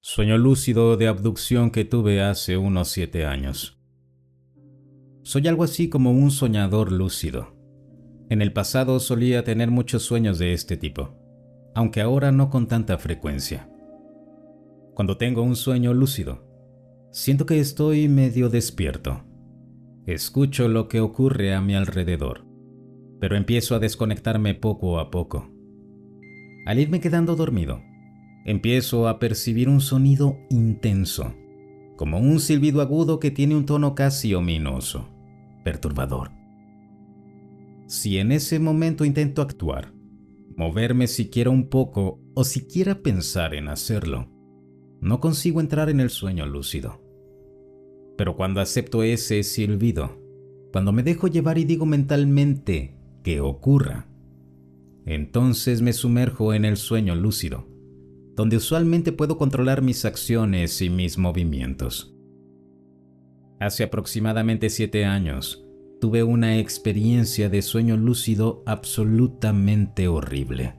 Sueño lúcido de abducción que tuve hace unos 7 años. Soy algo así como un soñador lúcido. En el pasado solía tener muchos sueños de este tipo, aunque ahora no con tanta frecuencia. Cuando tengo un sueño lúcido, siento que estoy medio despierto. Escucho lo que ocurre a mi alrededor, pero empiezo a desconectarme poco a poco. Al irme quedando dormido, empiezo a percibir un sonido intenso, como un silbido agudo que tiene un tono casi ominoso, perturbador. Si en ese momento intento actuar, moverme siquiera un poco o siquiera pensar en hacerlo, no consigo entrar en el sueño lúcido. Pero cuando acepto ese silbido, cuando me dejo llevar y digo mentalmente que ocurra, entonces me sumerjo en el sueño lúcido, donde usualmente puedo controlar mis acciones y mis movimientos. Hace aproximadamente 7 años, tuve una experiencia de sueño lúcido absolutamente horrible.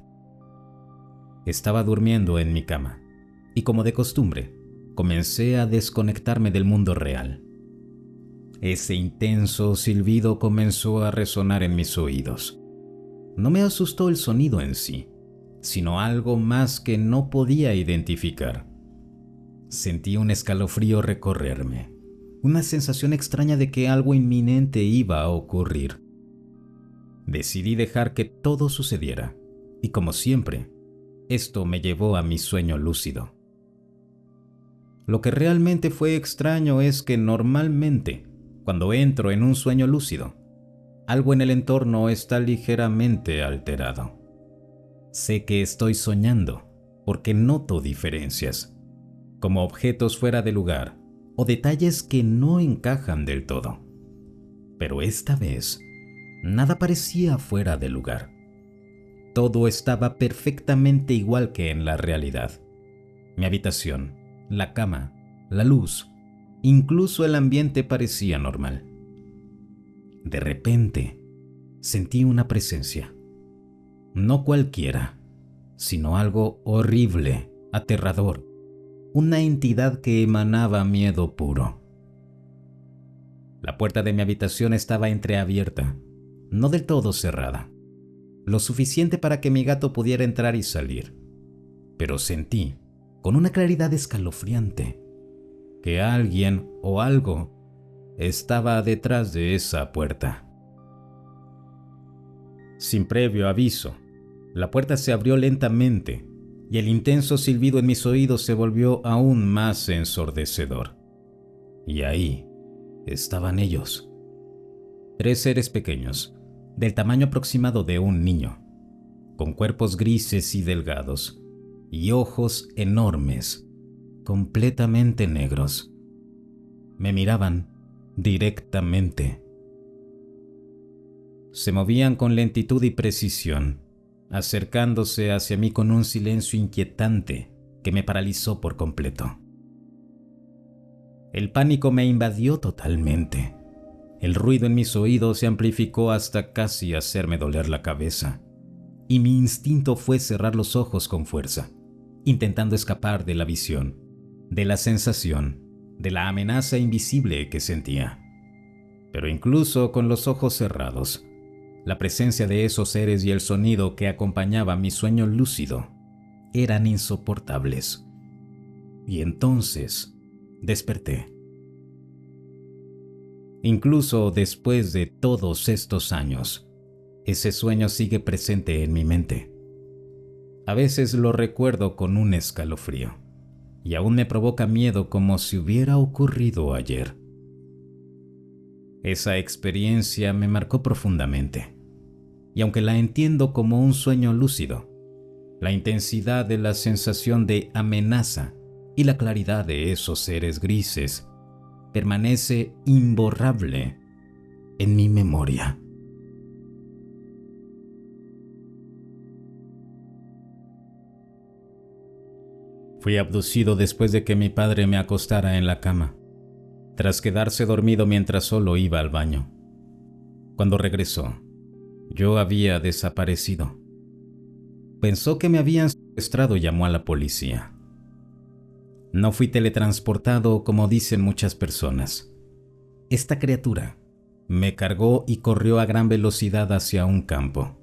Estaba durmiendo en mi cama y, como de costumbre, comencé a desconectarme del mundo real. Ese intenso silbido comenzó a resonar en mis oídos. No me asustó el sonido en sí, sino algo más que no podía identificar. Sentí un escalofrío recorrerme, una sensación extraña de que algo inminente iba a ocurrir. Decidí dejar que todo sucediera, y como siempre, esto me llevó a mi sueño lúcido. Lo que realmente fue extraño es que normalmente, cuando entro en un sueño lúcido, algo en el entorno está ligeramente alterado. Sé que estoy soñando porque noto diferencias, como objetos fuera de lugar o detalles que no encajan del todo. Pero esta vez, nada parecía fuera de lugar. Todo estaba perfectamente igual que en la realidad. Mi habitación, la cama, la luz, incluso el ambiente parecía normal. De repente, sentí una presencia. No cualquiera, sino algo horrible, aterrador, una entidad que emanaba miedo puro. La puerta de mi habitación estaba entreabierta, no del todo cerrada, lo suficiente para que mi gato pudiera entrar y salir, pero sentí, con una claridad escalofriante, que alguien o algo estaba detrás de esa puerta. Sin previo aviso, la puerta se abrió lentamente y el intenso silbido en mis oídos se volvió aún más ensordecedor. Y ahí estaban ellos. 3 seres pequeños, del tamaño aproximado de un niño, con cuerpos grises y delgados, y ojos enormes, completamente negros. Me miraban directamente. Se movían con lentitud y precisión, acercándose hacia mí con un silencio inquietante que me paralizó por completo. El pánico me invadió totalmente. El ruido en mis oídos se amplificó hasta casi hacerme doler la cabeza, y mi instinto fue cerrar los ojos con fuerza, intentando escapar de la visión, de la sensación, de la amenaza invisible que sentía. Pero incluso con los ojos cerrados, la presencia de esos seres y el sonido que acompañaba mi sueño lúcido eran insoportables. Y entonces desperté. Incluso después de todos estos años, ese sueño sigue presente en mi mente. A veces lo recuerdo con un escalofrío, y aún me provoca miedo como si hubiera ocurrido ayer. Esa experiencia me marcó profundamente, y aunque la entiendo como un sueño lúcido, la intensidad de la sensación de amenaza y la claridad de esos seres grises permanece imborrable en mi memoria. Fui abducido después de que mi padre me acostara en la cama, tras quedarse dormido mientras solo iba al baño. Cuando regresó, yo había desaparecido. Pensó que me habían secuestrado y llamó a la policía. No fui teletransportado como dicen muchas personas. Esta criatura me cargó y corrió a gran velocidad hacia un campo.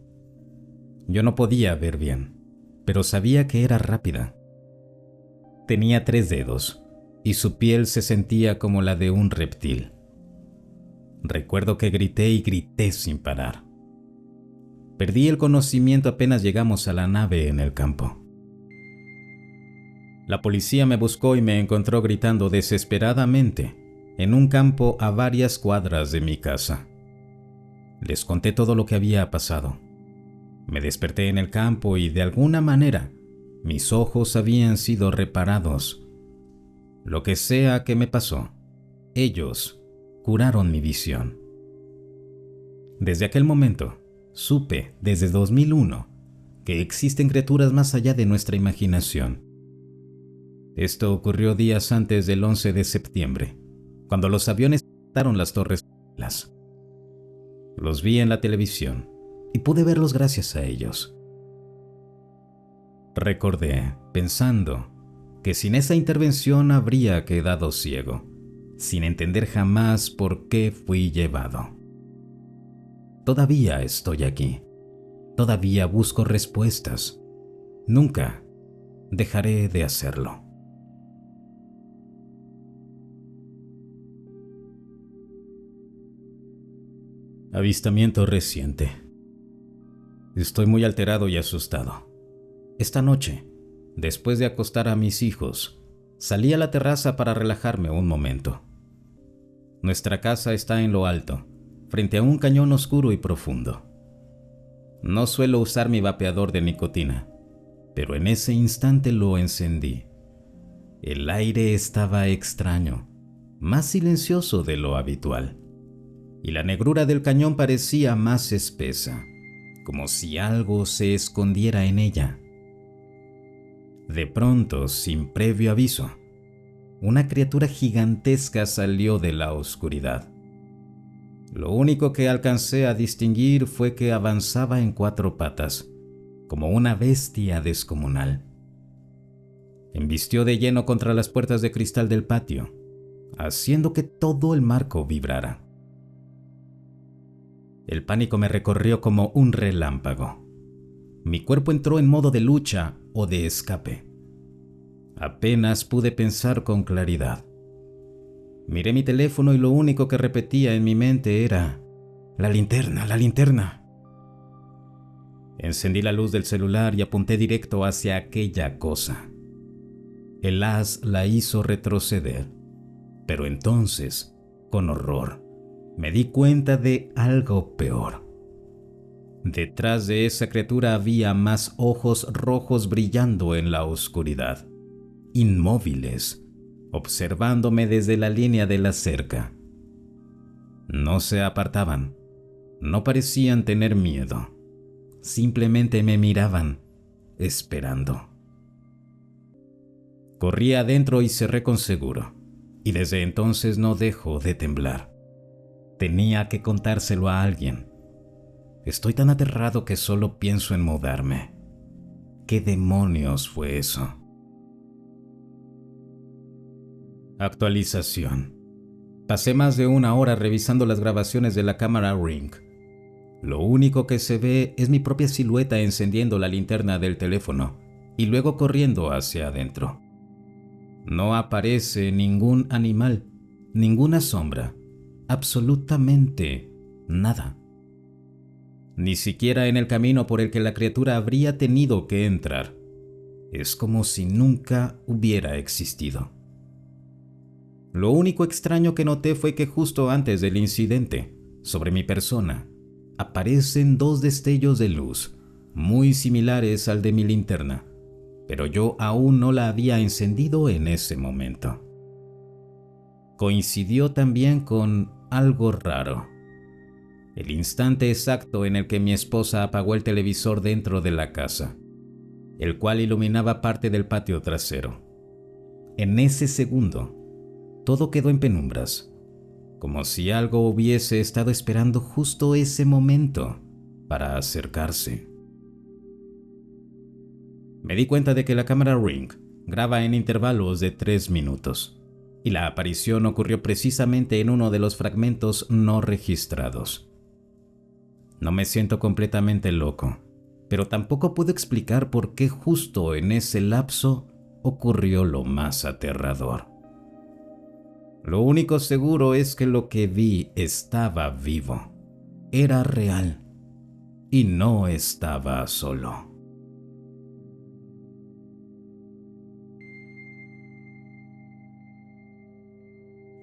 Yo no podía ver bien, pero sabía que era rápida. Tenía 3 dedos y su piel se sentía como la de un reptil. Recuerdo que grité y grité sin parar. Perdí el conocimiento apenas llegamos a la nave en el campo. La policía me buscó y me encontró gritando desesperadamente en un campo a varias cuadras de mi casa. Les conté todo lo que había pasado. Me desperté en el campo y de alguna manera mis ojos habían sido reparados. Lo que sea que me pasó, ellos curaron mi visión. Desde aquel momento, supe desde 2001 que existen criaturas más allá de nuestra imaginación. Esto ocurrió días antes del 11 de septiembre, cuando los aviones ataron las Torres Gemelas. Los vi en la televisión y pude verlos gracias a ellos. Recordé, pensando, que sin esa intervención habría quedado ciego, sin entender jamás por qué fui llevado. Todavía estoy aquí. Todavía busco respuestas. Nunca dejaré de hacerlo. Avistamiento reciente. Estoy muy alterado y asustado. Esta noche, después de acostar a mis hijos, salí a la terraza para relajarme un momento. Nuestra casa está en lo alto, frente a un cañón oscuro y profundo. No suelo usar mi vapeador de nicotina, pero en ese instante lo encendí. El aire estaba extraño, más silencioso de lo habitual, y la negrura del cañón parecía más espesa, como si algo se escondiera en ella. De pronto, sin previo aviso, una criatura gigantesca salió de la oscuridad. Lo único que alcancé a distinguir fue que avanzaba en 4 patas, como una bestia descomunal. Embistió de lleno contra las puertas de cristal del patio, haciendo que todo el marco vibrara. El pánico me recorrió como un relámpago. Mi cuerpo entró en modo de lucha o de escape. Apenas pude pensar con claridad. Miré mi teléfono y lo único que repetía en mi mente era: ¡la linterna, la linterna! Encendí la luz del celular y apunté directo hacia aquella cosa. El haz la hizo retroceder, pero entonces, con horror, me di cuenta de algo peor. Detrás de esa criatura había más ojos rojos brillando en la oscuridad, inmóviles, observándome desde la línea de la cerca. No se apartaban, no parecían tener miedo, simplemente me miraban, esperando. Corrí adentro y cerré con seguro, y desde entonces no dejo de temblar. Tenía que contárselo a alguien. Estoy tan aterrado que solo pienso en mudarme. ¿Qué demonios fue eso? Actualización. Pasé más de 1 hora revisando las grabaciones de la cámara Ring. Lo único que se ve es mi propia silueta encendiendo la linterna del teléfono y luego corriendo hacia adentro. No aparece ningún animal, ninguna sombra, absolutamente nada. Ni siquiera en el camino por el que la criatura habría tenido que entrar. Es como si nunca hubiera existido. Lo único extraño que noté fue que justo antes del incidente, sobre mi persona, aparecen 2 destellos de luz, muy similares al de mi linterna, pero yo aún no la había encendido en ese momento. Coincidió también con algo raro. El instante exacto en el que mi esposa apagó el televisor dentro de la casa, el cual iluminaba parte del patio trasero. En ese segundo, todo quedó en penumbras, como si algo hubiese estado esperando justo ese momento para acercarse. Me di cuenta de que la cámara Ring graba en intervalos de 3 minutos, y la aparición ocurrió precisamente en uno de los fragmentos no registrados. No me siento completamente loco, pero tampoco puedo explicar por qué justo en ese lapso ocurrió lo más aterrador. Lo único seguro es que lo que vi estaba vivo, era real y no estaba solo.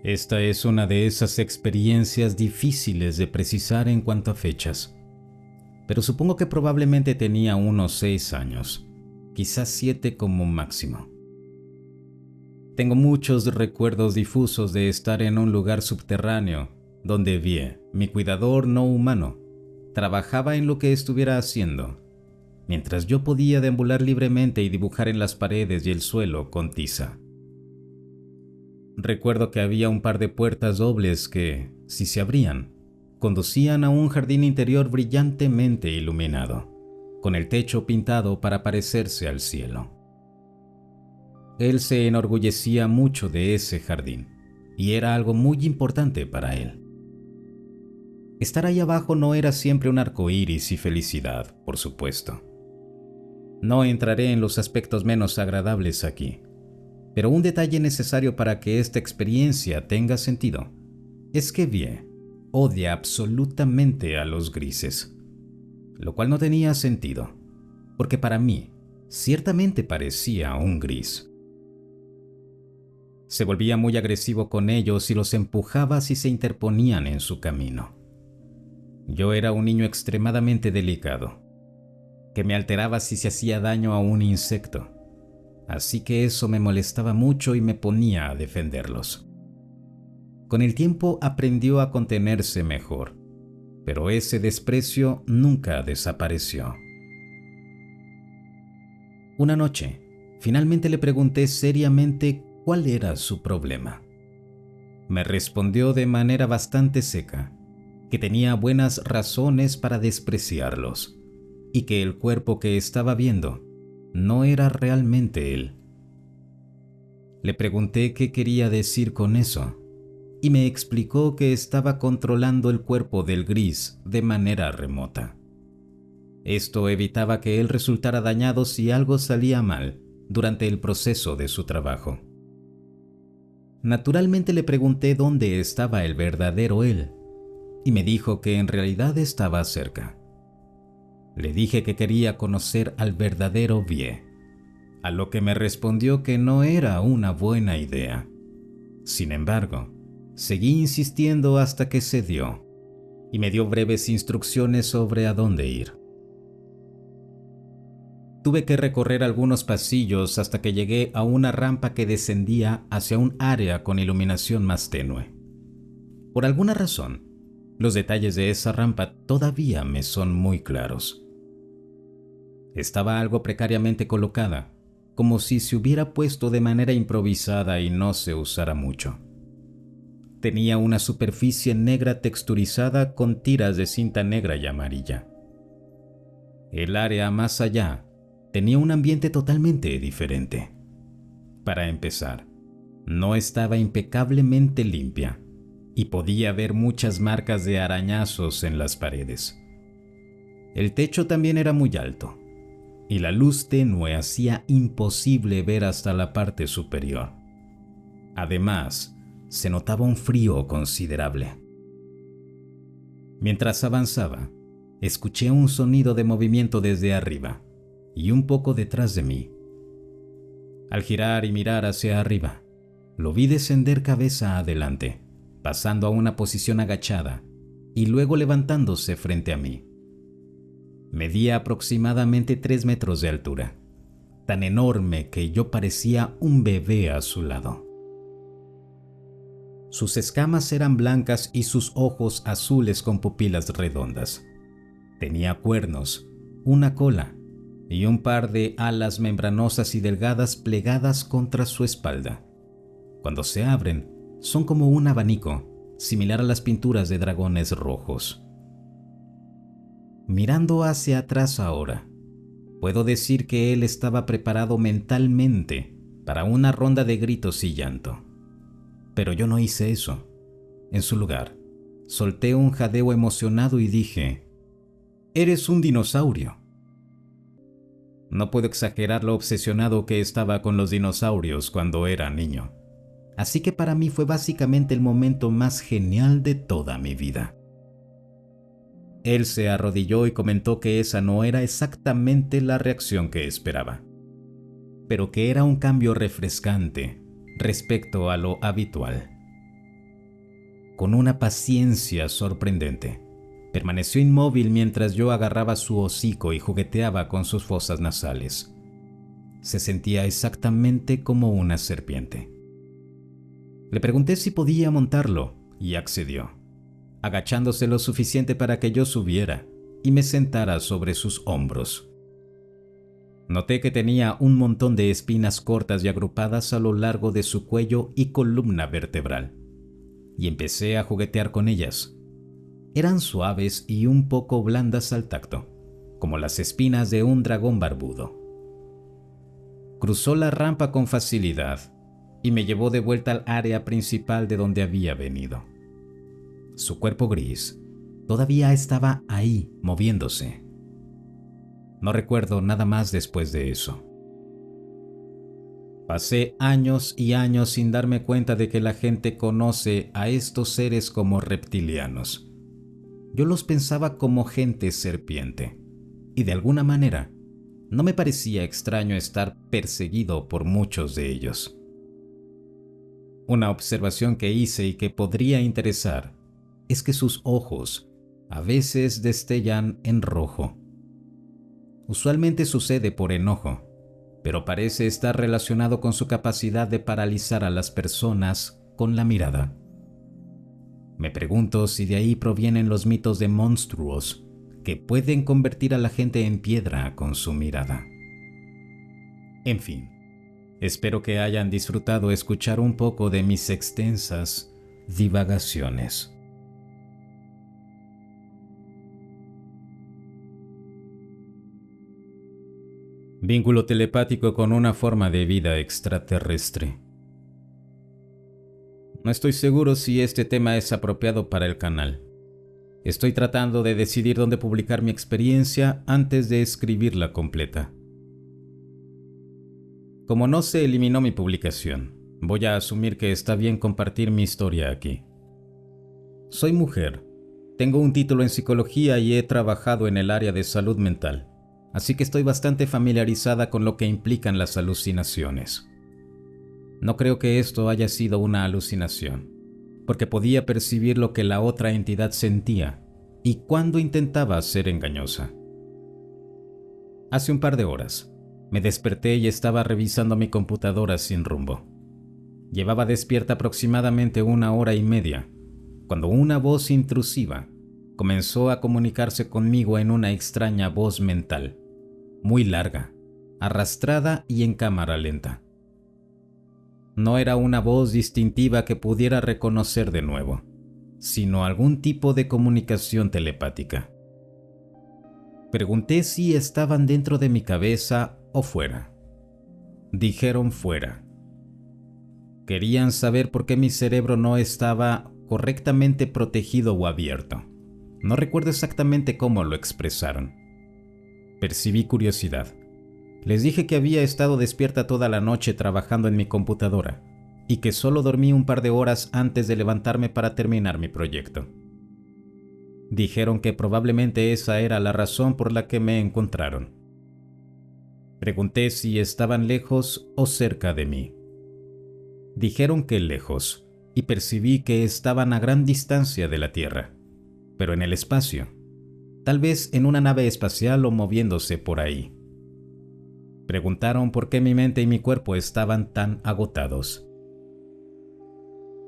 Esta es una de esas experiencias difíciles de precisar en cuanto a fechas, pero supongo que probablemente tenía unos 6 años, quizás 7 como máximo. Tengo muchos recuerdos difusos de estar en un lugar subterráneo donde Vi, mi cuidador no humano, trabajaba en lo que estuviera haciendo, mientras yo podía deambular libremente y dibujar en las paredes y el suelo con tiza. Recuerdo que había un par de puertas dobles que, si se abrían, conducían a un jardín interior brillantemente iluminado, con el techo pintado para parecerse al cielo. Él se enorgullecía mucho de ese jardín, y era algo muy importante para él. Estar ahí abajo no era siempre un arco iris y felicidad, por supuesto. No entraré en los aspectos menos agradables aquí, pero un detalle necesario para que esta experiencia tenga sentido es que Vi odia absolutamente a los grises, lo cual no tenía sentido, porque para mí ciertamente parecía un gris. Se volvía muy agresivo con ellos y los empujaba si se interponían en su camino. Yo era un niño extremadamente delicado, que me alteraba si se hacía daño a un insecto, así que eso me molestaba mucho y me ponía a defenderlos. Con el tiempo aprendió a contenerse mejor, pero ese desprecio nunca desapareció. Una noche, finalmente le pregunté seriamente cuál era su problema. Me respondió de manera bastante seca que tenía buenas razones para despreciarlos y que el cuerpo que estaba viendo no era realmente él. Le pregunté qué quería decir con eso y me explicó que estaba controlando el cuerpo del gris de manera remota. Esto evitaba que él resultara dañado si algo salía mal durante el proceso de su trabajo. Naturalmente le pregunté dónde estaba el verdadero él y me dijo que en realidad estaba cerca. Le dije que quería conocer al verdadero Vi, a lo que me respondió que no era una buena idea. Sin embargo, seguí insistiendo hasta que cedió y me dio breves instrucciones sobre a dónde ir. Tuve que recorrer algunos pasillos hasta que llegué a una rampa que descendía hacia un área con iluminación más tenue. Por alguna razón, los detalles de esa rampa todavía me son muy claros. Estaba algo precariamente colocada, como si se hubiera puesto de manera improvisada y no se usara mucho. Tenía una superficie negra texturizada con tiras de cinta negra y amarilla. El área más allá tenía un ambiente totalmente diferente. Para empezar, no estaba impecablemente limpia y podía ver muchas marcas de arañazos en las paredes. El techo también era muy alto y la luz tenue hacía imposible ver hasta la parte superior. Además, se notaba un frío considerable. Mientras avanzaba, escuché un sonido de movimiento desde arriba y un poco detrás de mí. Al girar y mirar hacia arriba, lo vi descender cabeza adelante, pasando a una posición agachada y luego levantándose frente a mí. Medía aproximadamente 3 metros de altura, tan enorme que yo parecía un bebé a su lado. Sus escamas eran blancas y sus ojos azules con pupilas redondas. Tenía cuernos, una cola y un par de alas membranosas y delgadas plegadas contra su espalda. Cuando se abren, son como un abanico, similar a las pinturas de dragones rojos. Mirando hacia atrás ahora, puedo decir que él estaba preparado mentalmente para una ronda de gritos y llanto. Pero yo no hice eso. En su lugar, solté un jadeo emocionado y dije: «Eres un dinosaurio». No puedo exagerar lo obsesionado que estaba con los dinosaurios cuando era niño. Así que para mí fue básicamente el momento más genial de toda mi vida. Él se arrodilló y comentó que esa no era exactamente la reacción que esperaba, pero que era un cambio refrescante respecto a lo habitual. Con una paciencia sorprendente, permaneció inmóvil mientras yo agarraba su hocico y jugueteaba con sus fosas nasales. Se sentía exactamente como una serpiente. Le pregunté si podía montarlo y accedió, agachándose lo suficiente para que yo subiera y me sentara sobre sus hombros. Noté que tenía un montón de espinas cortas y agrupadas a lo largo de su cuello y columna vertebral, y empecé a juguetear con ellas. Eran suaves y un poco blandas al tacto, como las espinas de un dragón barbudo. Cruzó la rampa con facilidad y me llevó de vuelta al área principal de donde había venido. Su cuerpo gris todavía estaba ahí, moviéndose. No recuerdo nada más después de eso. Pasé años y años sin darme cuenta de que la gente conoce a estos seres como reptilianos. Yo los pensaba como gente serpiente, y de alguna manera no me parecía extraño estar perseguido por muchos de ellos. Una observación que hice y que podría interesar es que sus ojos a veces destellan en rojo. Usualmente sucede por enojo, pero parece estar relacionado con su capacidad de paralizar a las personas con la mirada. Me pregunto si de ahí provienen los mitos de monstruos que pueden convertir a la gente en piedra con su mirada. En fin, espero que hayan disfrutado escuchar un poco de mis extensas divagaciones. Vínculo telepático con una forma de vida extraterrestre. No estoy seguro si este tema es apropiado para el canal. Estoy tratando de decidir dónde publicar mi experiencia antes de escribirla completa. Como no se eliminó mi publicación, voy a asumir que está bien compartir mi historia aquí. Soy mujer, tengo un título en psicología y he trabajado en el área de salud mental, así que estoy bastante familiarizada con lo que implican las alucinaciones. No creo que esto haya sido una alucinación, porque podía percibir lo que la otra entidad sentía y cuando intentaba ser engañosa. Hace un par de horas, me desperté y estaba revisando mi computadora sin rumbo. Llevaba despierta aproximadamente 1 hora y media, cuando una voz intrusiva comenzó a comunicarse conmigo en una extraña voz mental, muy larga, arrastrada y en cámara lenta. No era una voz distintiva que pudiera reconocer de nuevo, sino algún tipo de comunicación telepática. Pregunté si estaban dentro de mi cabeza o fuera. Dijeron fuera. Querían saber por qué mi cerebro no estaba correctamente protegido o abierto. No recuerdo exactamente cómo lo expresaron. Percibí curiosidad. Les dije que había estado despierta toda la noche trabajando en mi computadora y que solo dormí un par de horas antes de levantarme para terminar mi proyecto. Dijeron que probablemente esa era la razón por la que me encontraron. Pregunté si estaban lejos o cerca de mí. Dijeron que lejos, y percibí que estaban a gran distancia de la Tierra, pero en el espacio, tal vez en una nave espacial o moviéndose por ahí. Preguntaron por qué mi mente y mi cuerpo estaban tan agotados.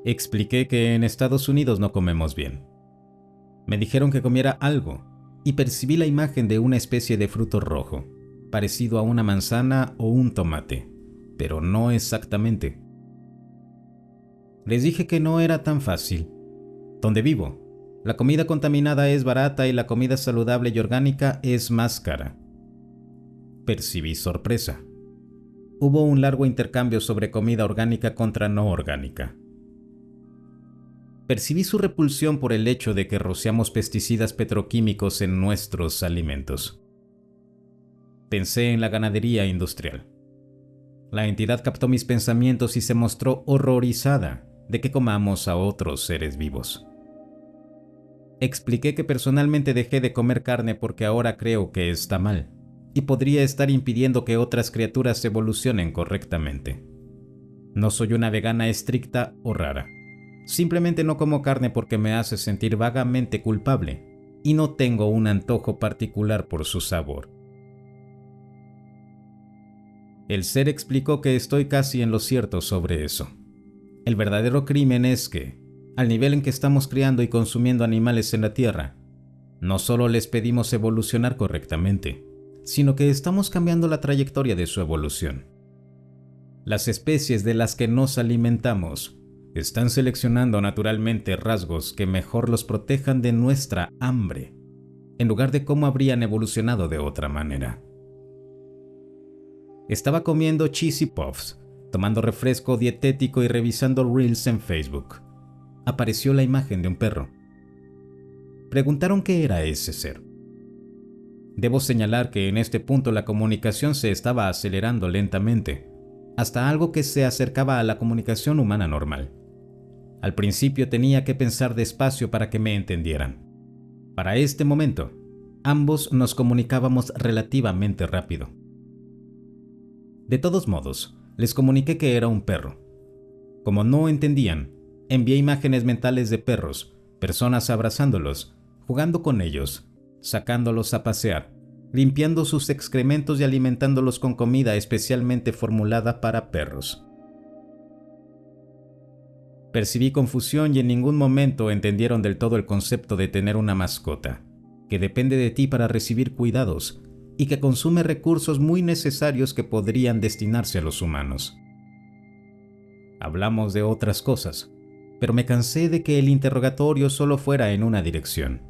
Expliqué que en Estados Unidos no comemos bien. Me dijeron que comiera algo y percibí la imagen de una especie de fruto rojo, parecido a una manzana o un tomate, pero no exactamente. Les dije que no era tan fácil. Donde vivo, la comida contaminada es barata y la comida saludable y orgánica es más cara. Percibí sorpresa. hubo un largo intercambio sobre comida orgánica contra no orgánica. Percibí su repulsión por el hecho de que rociamos pesticidas petroquímicos en nuestros alimentos. Pensé en la ganadería industrial. La entidad captó mis pensamientos y se mostró horrorizada de que comamos a otros seres vivos. Expliqué que personalmente dejé de comer carne porque ahora creo que está mal y podría estar impidiendo que otras criaturas evolucionen correctamente. No soy una vegana estricta o rara. Simplemente no como carne porque me hace sentir vagamente culpable y no tengo un antojo particular por su sabor. El ser explicó que estoy casi en lo cierto sobre eso. El verdadero crimen es que, al nivel en que estamos criando y consumiendo animales en la Tierra, no solo les pedimos evolucionar correctamente, sino que estamos cambiando la trayectoria de su evolución. Las especies de las que nos alimentamos están seleccionando naturalmente rasgos que mejor los protejan de nuestra hambre, en lugar de cómo habrían evolucionado de otra manera. Estaba comiendo Cheesy Puffs, tomando refresco dietético y revisando Reels en Facebook. Apareció la imagen de un perro. Preguntaron qué era ese ser. Debo señalar que en este punto la comunicación se estaba acelerando lentamente, hasta algo que se acercaba a la comunicación humana normal. Al principio tenía que pensar despacio para que me entendieran. Para este momento, ambos nos comunicábamos relativamente rápido. De todos modos, les comuniqué que era un perro. Como no entendían, envié imágenes mentales de perros, personas abrazándolos, jugando con ellos, sacándolos a pasear, limpiando sus excrementos y alimentándolos con comida especialmente formulada para perros. Percibí confusión y en ningún momento entendieron del todo el concepto de tener una mascota, que depende de ti para recibir cuidados y que consume recursos muy necesarios que podrían destinarse a los humanos. Hablamos de otras cosas, pero me cansé de que el interrogatorio solo fuera en una dirección,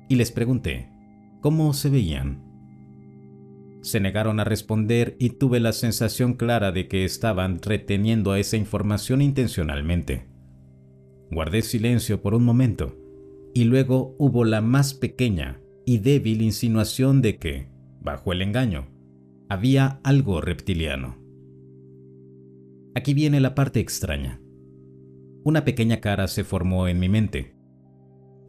y les pregunté cómo se veían. Se negaron a responder y tuve la sensación clara de que estaban reteniendo esa información intencionalmente. Guardé silencio por un momento, y luego hubo la más pequeña y débil insinuación de que, bajo el engaño, había algo reptiliano. Aquí viene la parte extraña. Una pequeña cara se formó en mi mente.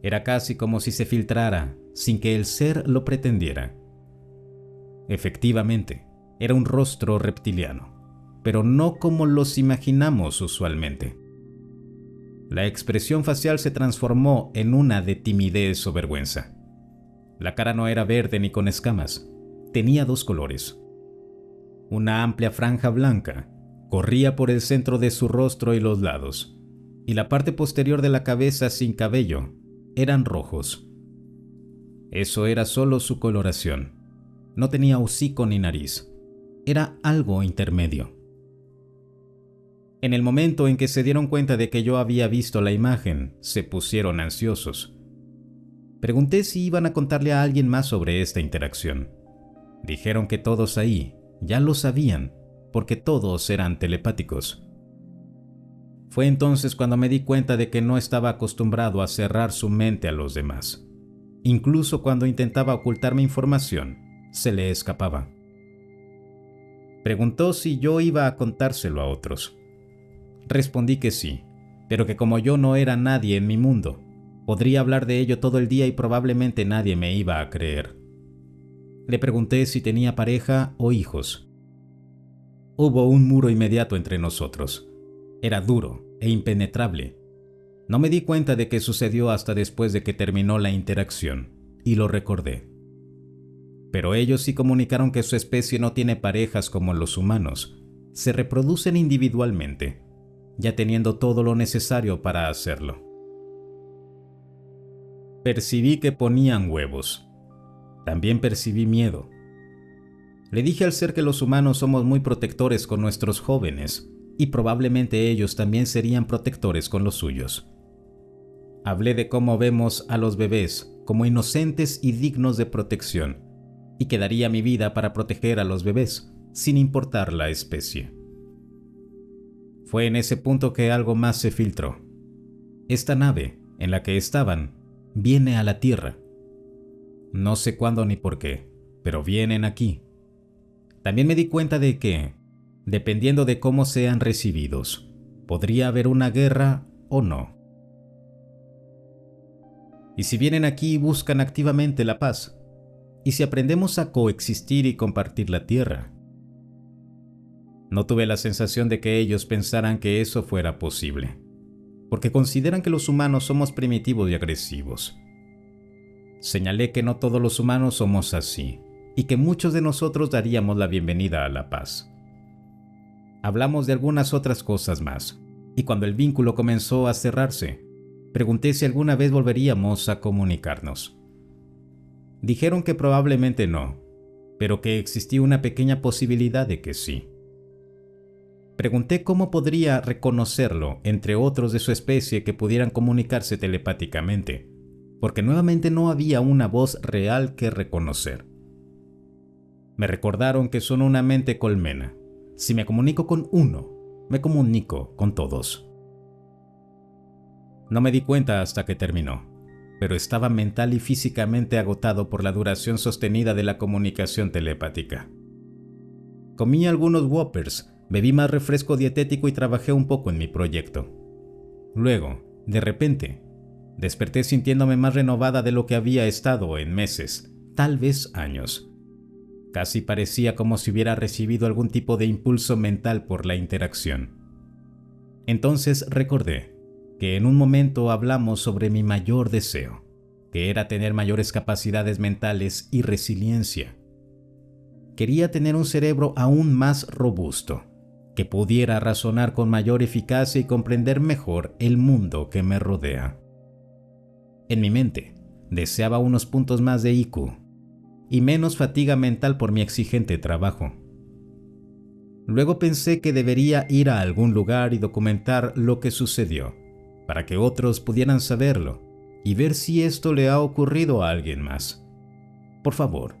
Era casi como si se filtrara, sin que el ser lo pretendiera. Efectivamente, era un rostro reptiliano, pero no como los imaginamos usualmente. La expresión facial se transformó en una de timidez o vergüenza. La cara no era verde ni con escamas, tenía dos colores. Una amplia franja blanca corría por el centro de su rostro y los lados, y la parte posterior de la cabeza sin cabello eran rojos. Eso era solo su coloración. No tenía hocico ni nariz. Era algo intermedio. En el momento en que se dieron cuenta de que yo había visto la imagen, se pusieron ansiosos. Pregunté si iban a contarle a alguien más sobre esta interacción. Dijeron que todos ahí ya lo sabían, porque todos eran telepáticos. Fue entonces cuando me di cuenta de que no estaba acostumbrado a cerrar su mente a los demás. Incluso cuando intentaba ocultarme información, se le escapaba. Preguntó si yo iba a contárselo a otros. Respondí que sí, pero que como yo no era nadie en mi mundo, podría hablar de ello todo el día y probablemente nadie me iba a creer. Le pregunté si tenía pareja o hijos. Hubo un muro inmediato entre nosotros. Era duro e impenetrable. No me di cuenta de que sucedió hasta después de que terminó la interacción, y lo recordé. Pero ellos sí comunicaron que su especie no tiene parejas como los humanos. Se reproducen individualmente, ya teniendo todo lo necesario para hacerlo. Percibí que ponían huevos. También percibí miedo. Le dije al ser que los humanos somos muy protectores con nuestros jóvenes, y probablemente ellos también serían protectores con los suyos. Hablé de cómo vemos a los bebés como inocentes y dignos de protección, y que daría mi vida para proteger a los bebés, sin importar la especie. Fue en ese punto que algo más se filtró. Esta nave en la que estaban viene a la Tierra. No sé cuándo ni por qué, pero vienen aquí. También me di cuenta de que, dependiendo de cómo sean recibidos, podría haber una guerra o no. ¿Y si vienen aquí y buscan activamente la paz? ¿Y si aprendemos a coexistir y compartir la Tierra? No tuve la sensación de que ellos pensaran que eso fuera posible, porque consideran que los humanos somos primitivos y agresivos. Señalé que no todos los humanos somos así, y que muchos de nosotros daríamos la bienvenida a la paz. Hablamos de algunas otras cosas más, y cuando el vínculo comenzó a cerrarse, pregunté si alguna vez volveríamos a comunicarnos. Dijeron que probablemente no, pero que existía una pequeña posibilidad de que sí. Pregunté cómo podría reconocerlo entre otros de su especie que pudieran comunicarse telepáticamente, porque nuevamente no había una voz real que reconocer. Me recordaron que son una mente colmena. Si me comunico con uno, me comunico con todos. No me di cuenta hasta que terminó, pero estaba mental y físicamente agotado por la duración sostenida de la comunicación telepática. Comí algunos Whoppers, bebí más refresco dietético y trabajé un poco en mi proyecto. Luego, de repente, desperté sintiéndome más renovada de lo que había estado en meses, tal vez años. Casi parecía como si hubiera recibido algún tipo de impulso mental por la interacción. Entonces recordé que en un momento hablamos sobre mi mayor deseo, que era tener mayores capacidades mentales y resiliencia. Quería tener un cerebro aún más robusto, que pudiera razonar con mayor eficacia y comprender mejor el mundo que me rodea. En mi mente, deseaba unos puntos más de IQ y menos fatiga mental por mi exigente trabajo. Luego pensé que debería ir a algún lugar y documentar lo que sucedió, para que otros pudieran saberlo y ver si esto le ha ocurrido a alguien más. Por favor,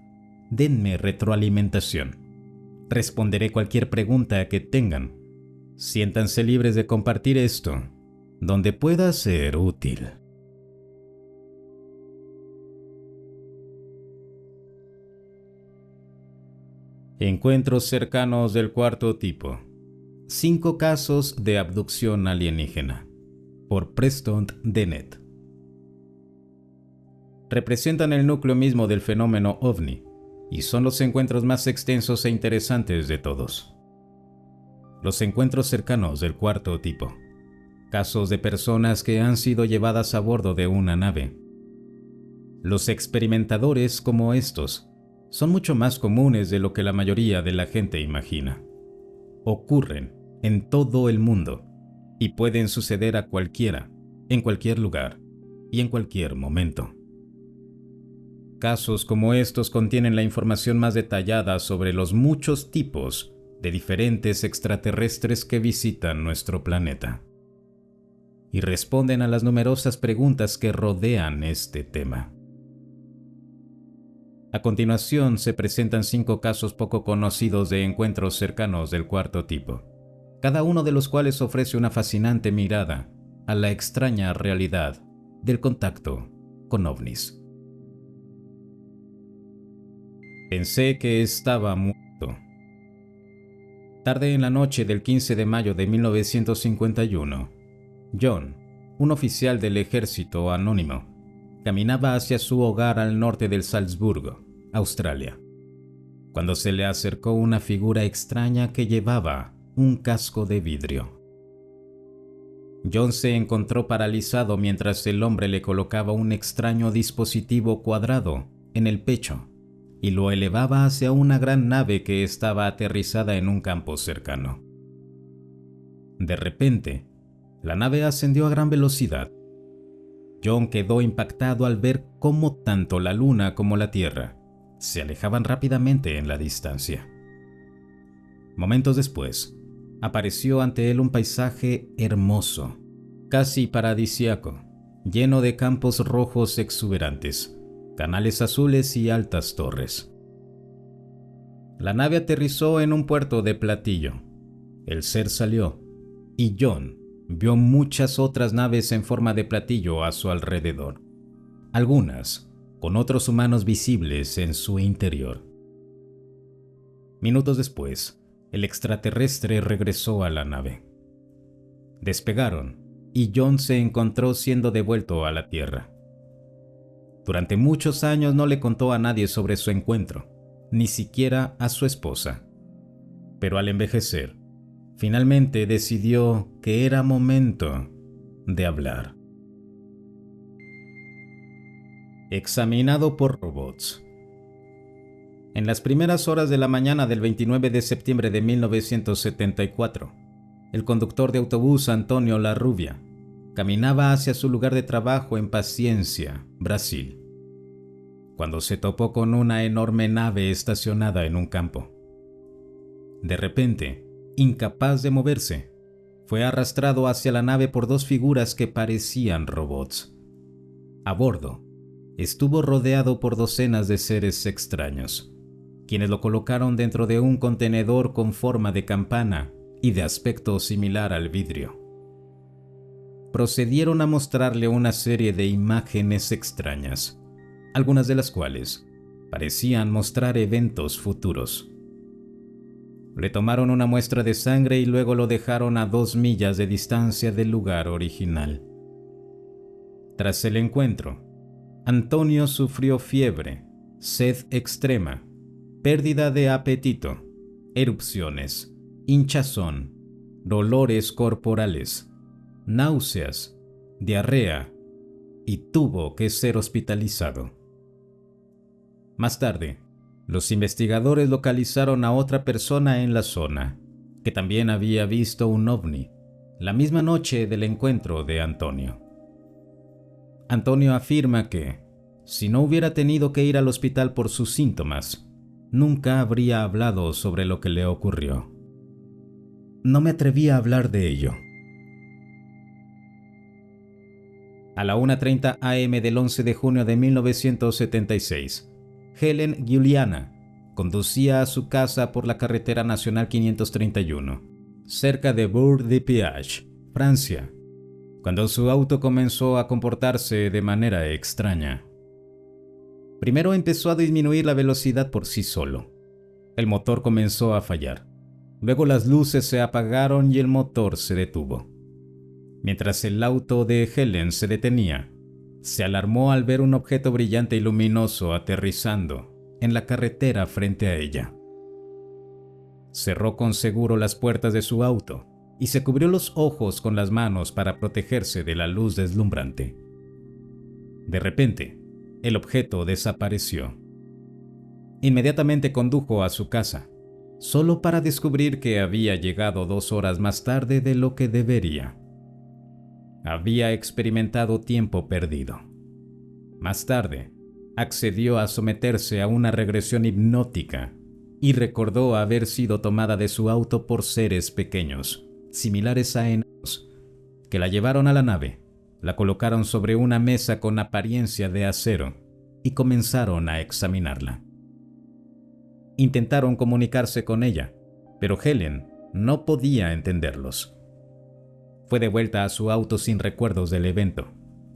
denme retroalimentación. Responderé cualquier pregunta que tengan. Siéntanse libres de compartir esto, donde pueda ser útil. Encuentros cercanos del cuarto tipo. 5 casos de abducción alienígena. Por Preston Dennett. Representan el núcleo mismo del fenómeno OVNI y son los encuentros más extensos e interesantes de todos. Los encuentros cercanos del cuarto tipo. Casos de personas que han sido llevadas a bordo de una nave. Los experimentadores como estos son mucho más comunes de lo que la mayoría de la gente imagina. Ocurren en todo el mundo y pueden suceder a cualquiera, en cualquier lugar y en cualquier momento. Casos como estos contienen la información más detallada sobre los muchos tipos de diferentes extraterrestres que visitan nuestro planeta y responden a las numerosas preguntas que rodean este tema. A continuación se presentan 5 casos poco conocidos de encuentros cercanos del cuarto tipo, cada uno de los cuales ofrece una fascinante mirada a la extraña realidad del contacto con ovnis. Pensé que estaba muerto. Tarde en la noche del 15 de mayo de 1951, John, un oficial del ejército anónimo, caminaba hacia su hogar al norte de Salzburgo, Australia, cuando se le acercó una figura extraña que llevaba un casco de vidrio. John se encontró paralizado mientras el hombre le colocaba un extraño dispositivo cuadrado en el pecho y lo elevaba hacia una gran nave que estaba aterrizada en un campo cercano. De repente, la nave ascendió a gran velocidad. John quedó impactado al ver cómo tanto la Luna como la Tierra se alejaban rápidamente en la distancia. Momentos después, apareció ante él un paisaje hermoso, casi paradisíaco, lleno de campos rojos exuberantes, canales azules y altas torres. La nave aterrizó en un puerto de Platillo. El ser salió, y John vio muchas otras naves en forma de platillo a su alrededor, algunas con otros humanos visibles en su interior. Minutos después, el extraterrestre regresó a la nave. Despegaron, y John se encontró siendo devuelto a la Tierra. Durante muchos años no le contó a nadie sobre su encuentro, ni siquiera a su esposa. Pero al envejecer, finalmente decidió que era momento de hablar. Examinado por robots. En las primeras horas de la mañana del 29 de septiembre de 1974, el conductor de autobús Antonio Larrubia caminaba hacia su lugar de trabajo en Paciencia, Brasil, cuando se topó con una enorme nave estacionada en un campo. De repente, incapaz de moverse, fue arrastrado hacia la nave por dos figuras que parecían robots. A bordo, estuvo rodeado por docenas de seres extraños, quienes lo colocaron dentro de un contenedor con forma de campana y de aspecto similar al vidrio. Procedieron a mostrarle una serie de imágenes extrañas, algunas de las cuales parecían mostrar eventos futuros. Le tomaron una muestra de sangre y luego lo dejaron a 2 millas de distancia del lugar original. Tras el encuentro, Antonio sufrió fiebre, sed extrema, pérdida de apetito, erupciones, hinchazón, dolores corporales, náuseas, diarrea y tuvo que ser hospitalizado. Más tarde, los investigadores localizaron a otra persona en la zona, que también había visto un ovni, la misma noche del encuentro de Antonio. Antonio afirma que, si no hubiera tenido que ir al hospital por sus síntomas, nunca habría hablado sobre lo que le ocurrió. No me atreví a hablar de ello. A la 1:30 am del 11 de junio de 1976, Helen Giuliana conducía a su casa por la carretera nacional 531, cerca de Bourg-de-Péage, Francia, cuando su auto comenzó a comportarse de manera extraña. Primero empezó a disminuir la velocidad por sí solo. El motor comenzó a fallar. Luego las luces se apagaron y el motor se detuvo. Mientras el auto de Helen se detenía, se alarmó al ver un objeto brillante y luminoso aterrizando en la carretera frente a ella. Cerró con seguro las puertas de su auto y se cubrió los ojos con las manos para protegerse de la luz deslumbrante. De repente, el objeto desapareció. Inmediatamente condujo a su casa, solo para descubrir que había llegado 2 horas más tarde de lo que debería. Había experimentado tiempo perdido. Más tarde, accedió a someterse a una regresión hipnótica y recordó haber sido tomada de su auto por seres pequeños, similares a enanos, que la llevaron a la nave, la colocaron sobre una mesa con apariencia de acero y comenzaron a examinarla. Intentaron comunicarse con ella, pero Helen no podía entenderlos. Fue devuelta a su auto sin recuerdos del evento.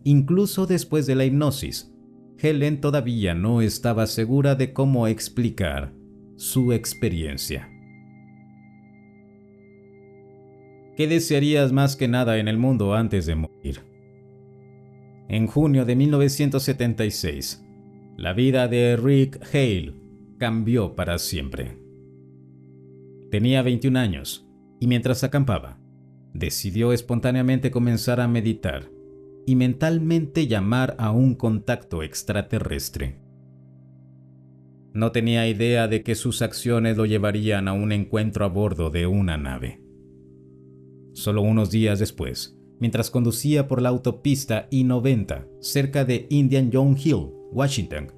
Incluso después de la hipnosis, Helen todavía no estaba segura de cómo explicar su experiencia. ¿Qué desearías más que nada en el mundo antes de morir? En junio de 1976, la vida de Rick Hale cambió para siempre. Tenía 21 años y mientras acampaba, decidió espontáneamente comenzar a meditar y mentalmente llamar a un contacto extraterrestre. No tenía idea de que sus acciones lo llevarían a un encuentro a bordo de una nave. Solo unos días después, mientras conducía por la autopista I-90 cerca de Indian John Hill, Washington,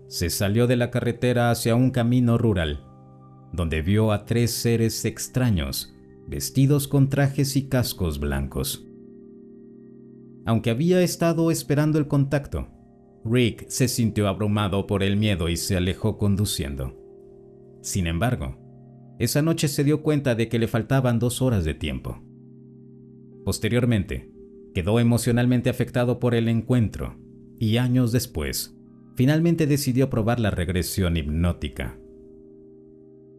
se salió de la carretera hacia un camino rural, donde vio a 3 seres extraños vestidos con trajes y cascos blancos. Aunque había estado esperando el contacto, Rick se sintió abrumado por el miedo y se alejó conduciendo. Sin embargo, esa noche se dio cuenta de que le faltaban 2 horas de tiempo. Posteriormente, quedó emocionalmente afectado por el encuentro y años después, finalmente decidió probar la regresión hipnótica.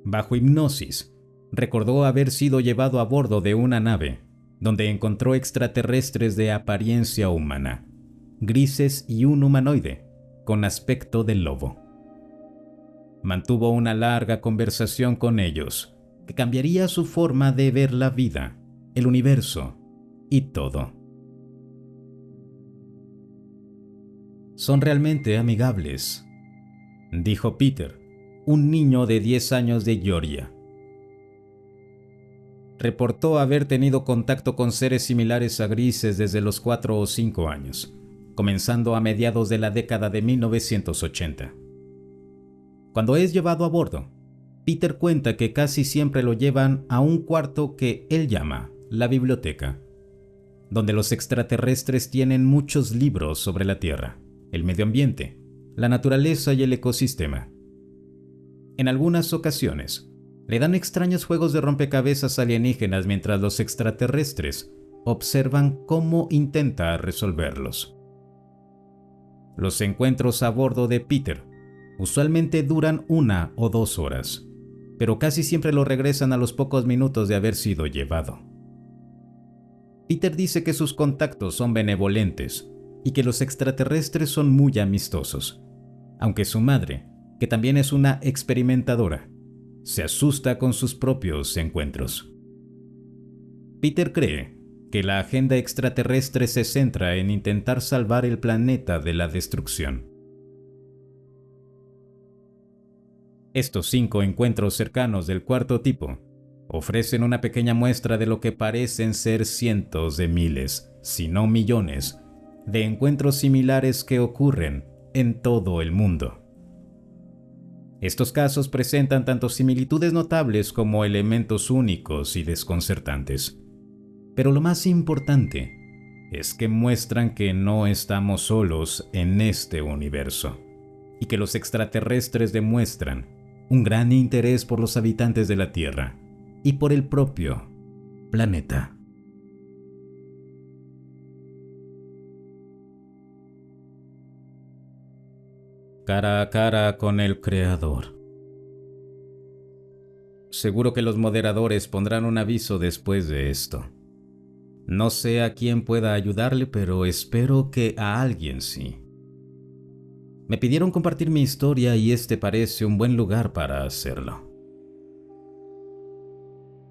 Bajo hipnosis, recordó haber sido llevado a bordo de una nave donde encontró extraterrestres de apariencia humana, grises y un humanoide con aspecto de lobo. Mantuvo una larga conversación con ellos que cambiaría su forma de ver la vida, el universo y todo. Son realmente amigables, dijo Peter, un niño de 10 años de Georgia. Reportó haber tenido contacto con seres similares a grises desde los 4 o 5 años, comenzando a mediados de la década de 1980. Cuando es llevado a bordo, Peter cuenta que casi siempre lo llevan a un cuarto que él llama la biblioteca, donde los extraterrestres tienen muchos libros sobre la Tierra, el medio ambiente, la naturaleza y el ecosistema. En algunas ocasiones, le dan extraños juegos de rompecabezas alienígenas mientras los extraterrestres observan cómo intenta resolverlos. Los encuentros a bordo de Peter usualmente duran 1 o 2 horas, pero casi siempre lo regresan a los pocos minutos de haber sido llevado. Peter dice que sus contactos son benevolentes y que los extraterrestres son muy amistosos, aunque su madre, que también es una experimentadora, se asusta con sus propios encuentros. Peter cree que la agenda extraterrestre se centra en intentar salvar el planeta de la destrucción. Estos 5 encuentros cercanos del cuarto tipo ofrecen una pequeña muestra de lo que parecen ser cientos de miles, si no millones, de encuentros similares que ocurren en todo el mundo. Estos casos presentan tanto similitudes notables como elementos únicos y desconcertantes. Pero lo más importante es que muestran que no estamos solos en este universo y que los extraterrestres demuestran un gran interés por los habitantes de la Tierra y por el propio planeta. Cara a cara con el Creador. Seguro que los moderadores pondrán un aviso después de esto. No sé a quién pueda ayudarle, pero espero que a alguien sí. Me pidieron compartir mi historia y este parece un buen lugar para hacerlo.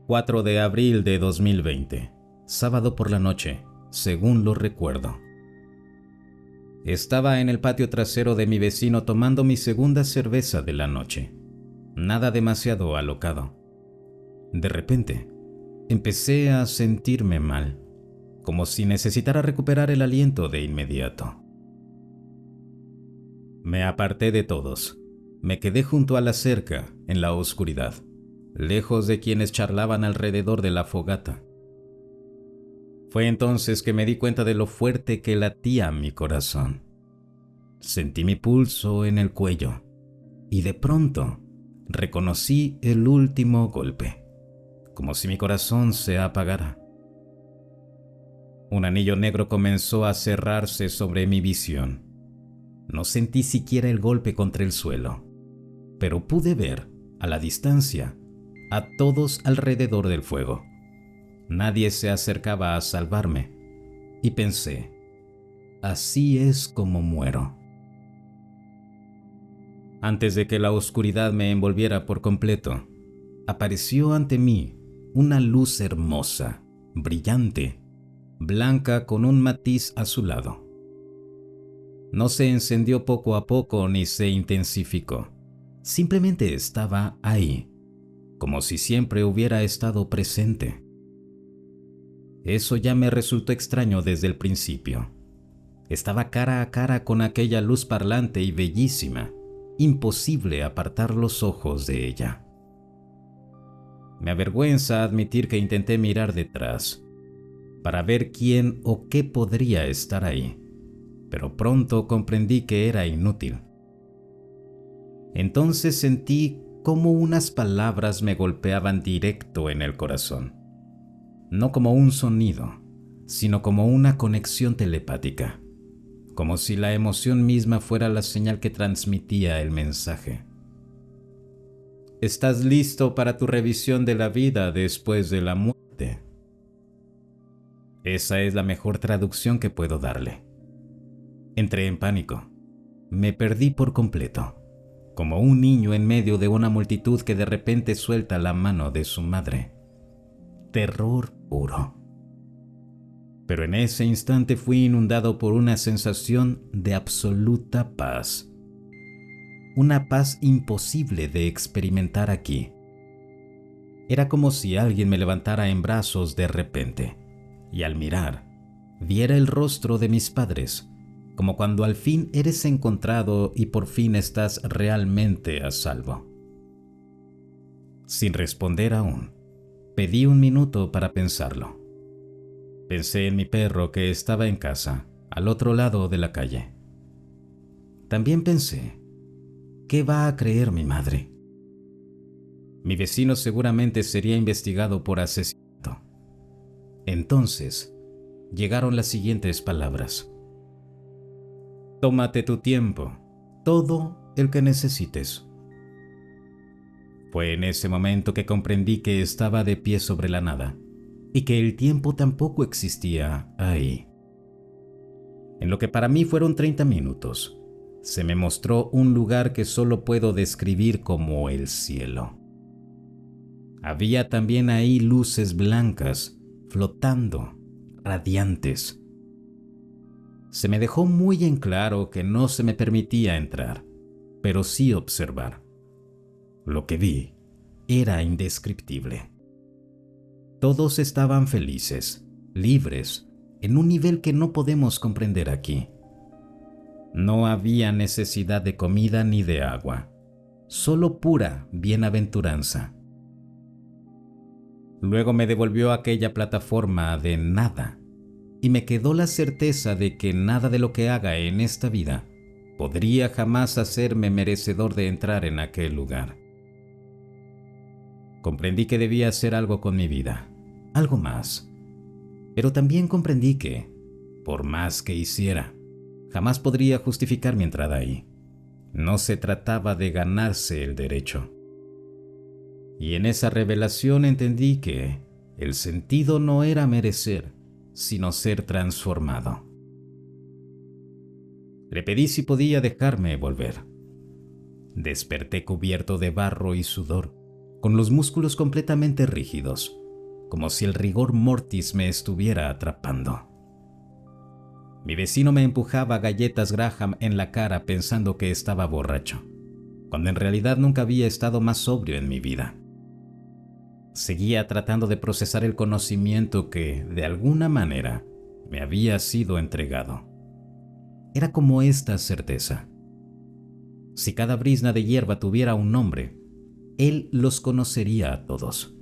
4 de abril de 2020, sábado por la noche, según lo recuerdo. Estaba en el patio trasero de mi vecino tomando mi segunda cerveza de la noche. Nada demasiado alocado. De repente, empecé a sentirme mal, como si necesitara recuperar el aliento de inmediato. Me aparté de todos. Me quedé junto a la cerca, en la oscuridad, lejos de quienes charlaban alrededor de la fogata. Fue entonces que me di cuenta de lo fuerte que latía mi corazón. Sentí mi pulso en el cuello y de pronto reconocí el último golpe, como si mi corazón se apagara. Un anillo negro comenzó a cerrarse sobre mi visión. No sentí siquiera el golpe contra el suelo, pero pude ver, a la distancia, a todos alrededor del fuego. Nadie se acercaba a salvarme, y pensé, así es como muero. Antes de que la oscuridad me envolviera por completo, apareció ante mí una luz hermosa, brillante, blanca con un matiz azulado. No se encendió poco a poco ni se intensificó. Simplemente estaba ahí, como si siempre hubiera estado presente. Eso ya me resultó extraño desde el principio. Estaba cara a cara con aquella luz parlante y bellísima, imposible apartar los ojos de ella. Me avergüenza admitir que intenté mirar detrás, para ver quién o qué podría estar ahí, pero pronto comprendí que era inútil. Entonces sentí cómo unas palabras me golpeaban directo en el corazón. No como un sonido, sino como una conexión telepática, como si la emoción misma fuera la señal que transmitía el mensaje. ¿Estás listo para tu revisión de la vida después de la muerte? Esa es la mejor traducción que puedo darle. Entré en pánico. Me perdí por completo, como un niño en medio de una multitud que de repente suelta la mano de su madre. Terror puro. Pero en ese instante fui inundado por una sensación de absoluta paz. Una paz imposible de experimentar aquí. Era como si alguien me levantara en brazos de repente, y al mirar, viera el rostro de mis padres, como cuando al fin eres encontrado y por fin estás realmente a salvo. Sin responder aún, pedí un minuto para pensarlo. Pensé en mi perro que estaba en casa, al otro lado de la calle. También pensé, ¿qué va a creer mi madre? Mi vecino seguramente sería investigado por asesinato. Entonces, llegaron las siguientes palabras. Tómate tu tiempo, todo el que necesites. Fue en ese momento que comprendí que estaba de pie sobre la nada y que el tiempo tampoco existía ahí. En lo que para mí fueron 30 minutos, se me mostró un lugar que solo puedo describir como el cielo. Había también ahí luces blancas, flotando, radiantes. Se me dejó muy en claro que no se me permitía entrar, pero sí observar. Lo que vi era indescriptible. Todos estaban felices, libres, en un nivel que no podemos comprender aquí. No había necesidad de comida ni de agua, solo pura bienaventuranza. Luego me devolvió a aquella plataforma de nada y me quedó la certeza de que nada de lo que haga en esta vida podría jamás hacerme merecedor de entrar en aquel lugar. Comprendí que debía hacer algo con mi vida, algo más. Pero también comprendí que, por más que hiciera, jamás podría justificar mi entrada ahí. No se trataba de ganarse el derecho. Y en esa revelación entendí que el sentido no era merecer, sino ser transformado. Le pedí si podía dejarme volver. Desperté cubierto de barro y sudor, con los músculos completamente rígidos, como si el rigor mortis me estuviera atrapando. Mi vecino me empujaba galletas Graham en la cara pensando que estaba borracho, cuando en realidad nunca había estado más sobrio en mi vida. Seguía tratando de procesar el conocimiento que, de alguna manera, me había sido entregado. Era como esta certeza. Si cada brizna de hierba tuviera un nombre, él los conocería a todos.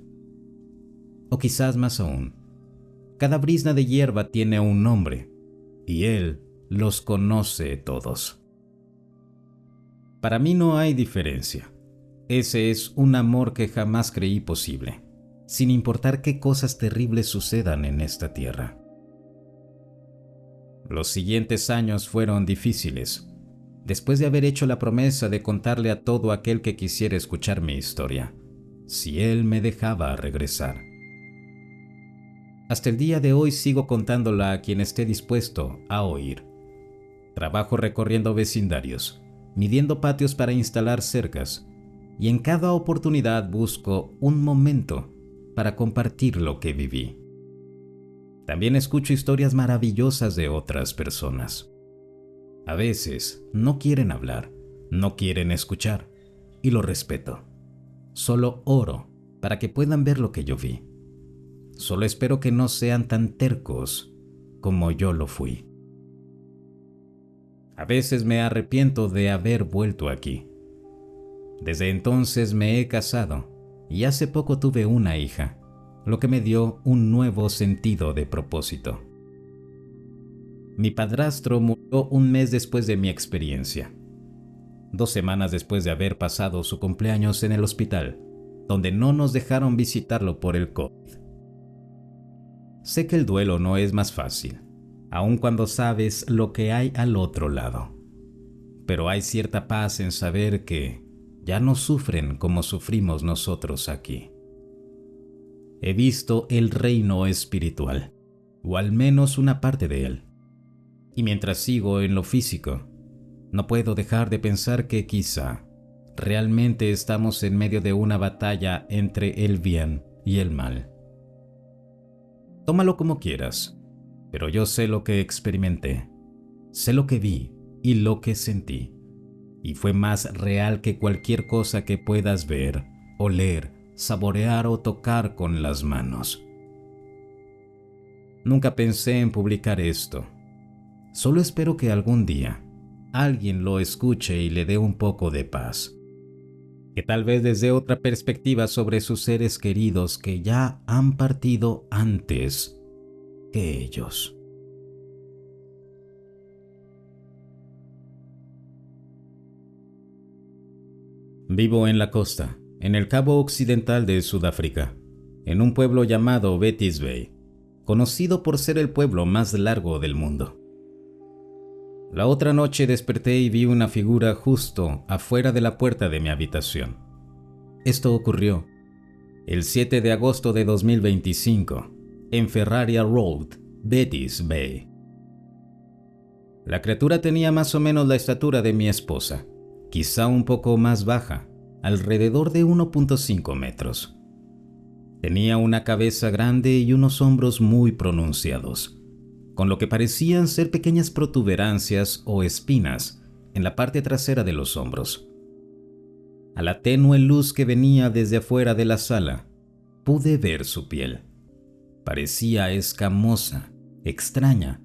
O quizás más aún, cada brizna de hierba tiene un nombre, y él los conoce todos. Para mí no hay diferencia. Ese es un amor que jamás creí posible, sin importar qué cosas terribles sucedan en esta tierra. Los siguientes años fueron difíciles, después de haber hecho la promesa de contarle a todo aquel que quisiera escuchar mi historia, si él me dejaba regresar. Hasta el día de hoy sigo contándola a quien esté dispuesto a oír. Trabajo recorriendo vecindarios, midiendo patios para instalar cercas, y en cada oportunidad busco un momento para compartir lo que viví. También escucho historias maravillosas de otras personas. A veces no quieren hablar, no quieren escuchar, y lo respeto. Solo oro para que puedan ver lo que yo vi. Solo espero que no sean tan tercos como yo lo fui. A veces me arrepiento de haber vuelto aquí. Desde entonces me he casado y hace poco tuve una hija, lo que me dio un nuevo sentido de propósito. Mi padrastro murió un mes después de mi experiencia. 2 semanas después de haber pasado su cumpleaños en el hospital, donde no nos dejaron visitarlo por el COVID. Sé que el duelo no es más fácil, aun cuando sabes lo que hay al otro lado. Pero hay cierta paz en saber que ya no sufren como sufrimos nosotros aquí. He visto el reino espiritual, o al menos una parte de él. Y mientras sigo en lo físico, no puedo dejar de pensar que quizá realmente estamos en medio de una batalla entre el bien y el mal. Tómalo como quieras, pero yo sé lo que experimenté, sé lo que vi y lo que sentí, y fue más real que cualquier cosa que puedas ver, oler, saborear o tocar con las manos. Nunca pensé en publicar esto. Solo espero que algún día alguien lo escuche y le dé un poco de paz. Que tal vez les dé otra perspectiva sobre sus seres queridos que ya han partido antes que ellos. Vivo en la costa, en el cabo occidental de Sudáfrica, en un pueblo llamado Betty's Bay, conocido por ser el pueblo más largo del mundo. La otra noche desperté y vi una figura justo afuera de la puerta de mi habitación. Esto ocurrió el 7 de agosto de 2025, en Ferraria Road, Betty's Bay. La criatura tenía más o menos la estatura de mi esposa, quizá un poco más baja, alrededor de 1.5 metros. Tenía una cabeza grande y unos hombros muy pronunciados, con lo que parecían ser pequeñas protuberancias o espinas en la parte trasera de los hombros. A la tenue luz que venía desde afuera de la sala, pude ver su piel. Parecía escamosa, extraña,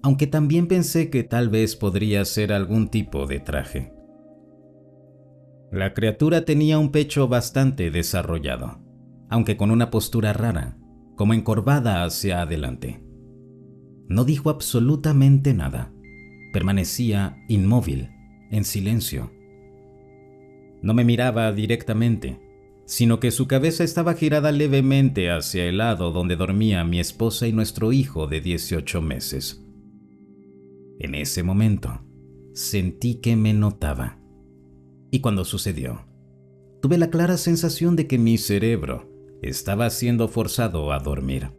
aunque también pensé que tal vez podría ser algún tipo de traje. La criatura tenía un pecho bastante desarrollado, aunque con una postura rara, como encorvada hacia adelante. No dijo absolutamente nada. Permanecía inmóvil, en silencio. No me miraba directamente, sino que su cabeza estaba girada levemente hacia el lado donde dormía mi esposa y nuestro hijo de 18 meses. En ese momento, sentí que me notaba. Y cuando sucedió, tuve la clara sensación de que mi cerebro estaba siendo forzado a dormir.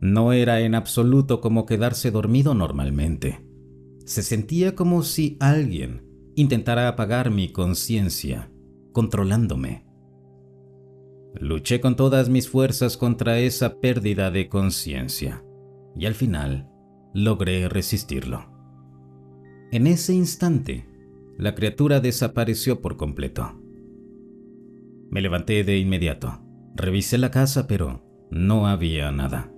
No era en absoluto como quedarse dormido normalmente. Se sentía como si alguien intentara apagar mi conciencia, controlándome. Luché con todas mis fuerzas contra esa pérdida de conciencia y al final logré resistirlo. En ese instante, la criatura desapareció por completo. Me levanté de inmediato. Revisé la casa, pero no había nada.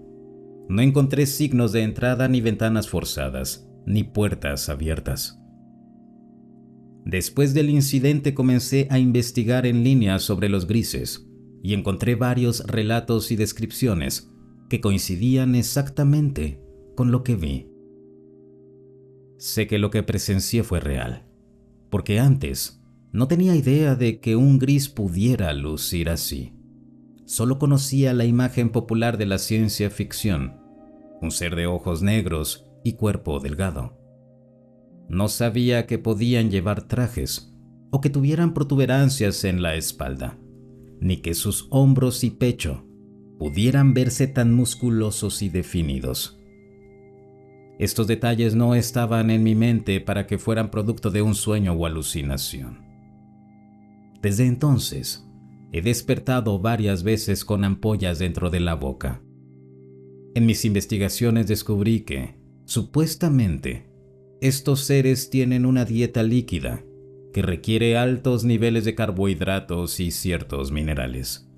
No encontré signos de entrada ni ventanas forzadas, ni puertas abiertas. Después del incidente comencé a investigar en línea sobre los grises y encontré varios relatos y descripciones que coincidían exactamente con lo que vi. Sé que lo que presencié fue real, porque antes no tenía idea de que un gris pudiera lucir así. Solo conocía la imagen popular de la ciencia ficción, un ser de ojos negros y cuerpo delgado. No sabía que podían llevar trajes o que tuvieran protuberancias en la espalda, ni que sus hombros y pecho pudieran verse tan musculosos y definidos. Estos detalles no estaban en mi mente para que fueran producto de un sueño o alucinación. Desde entonces, he despertado varias veces con ampollas dentro de la boca. En mis investigaciones descubrí que, supuestamente, estos seres tienen una dieta líquida que requiere altos niveles de carbohidratos y ciertos minerales.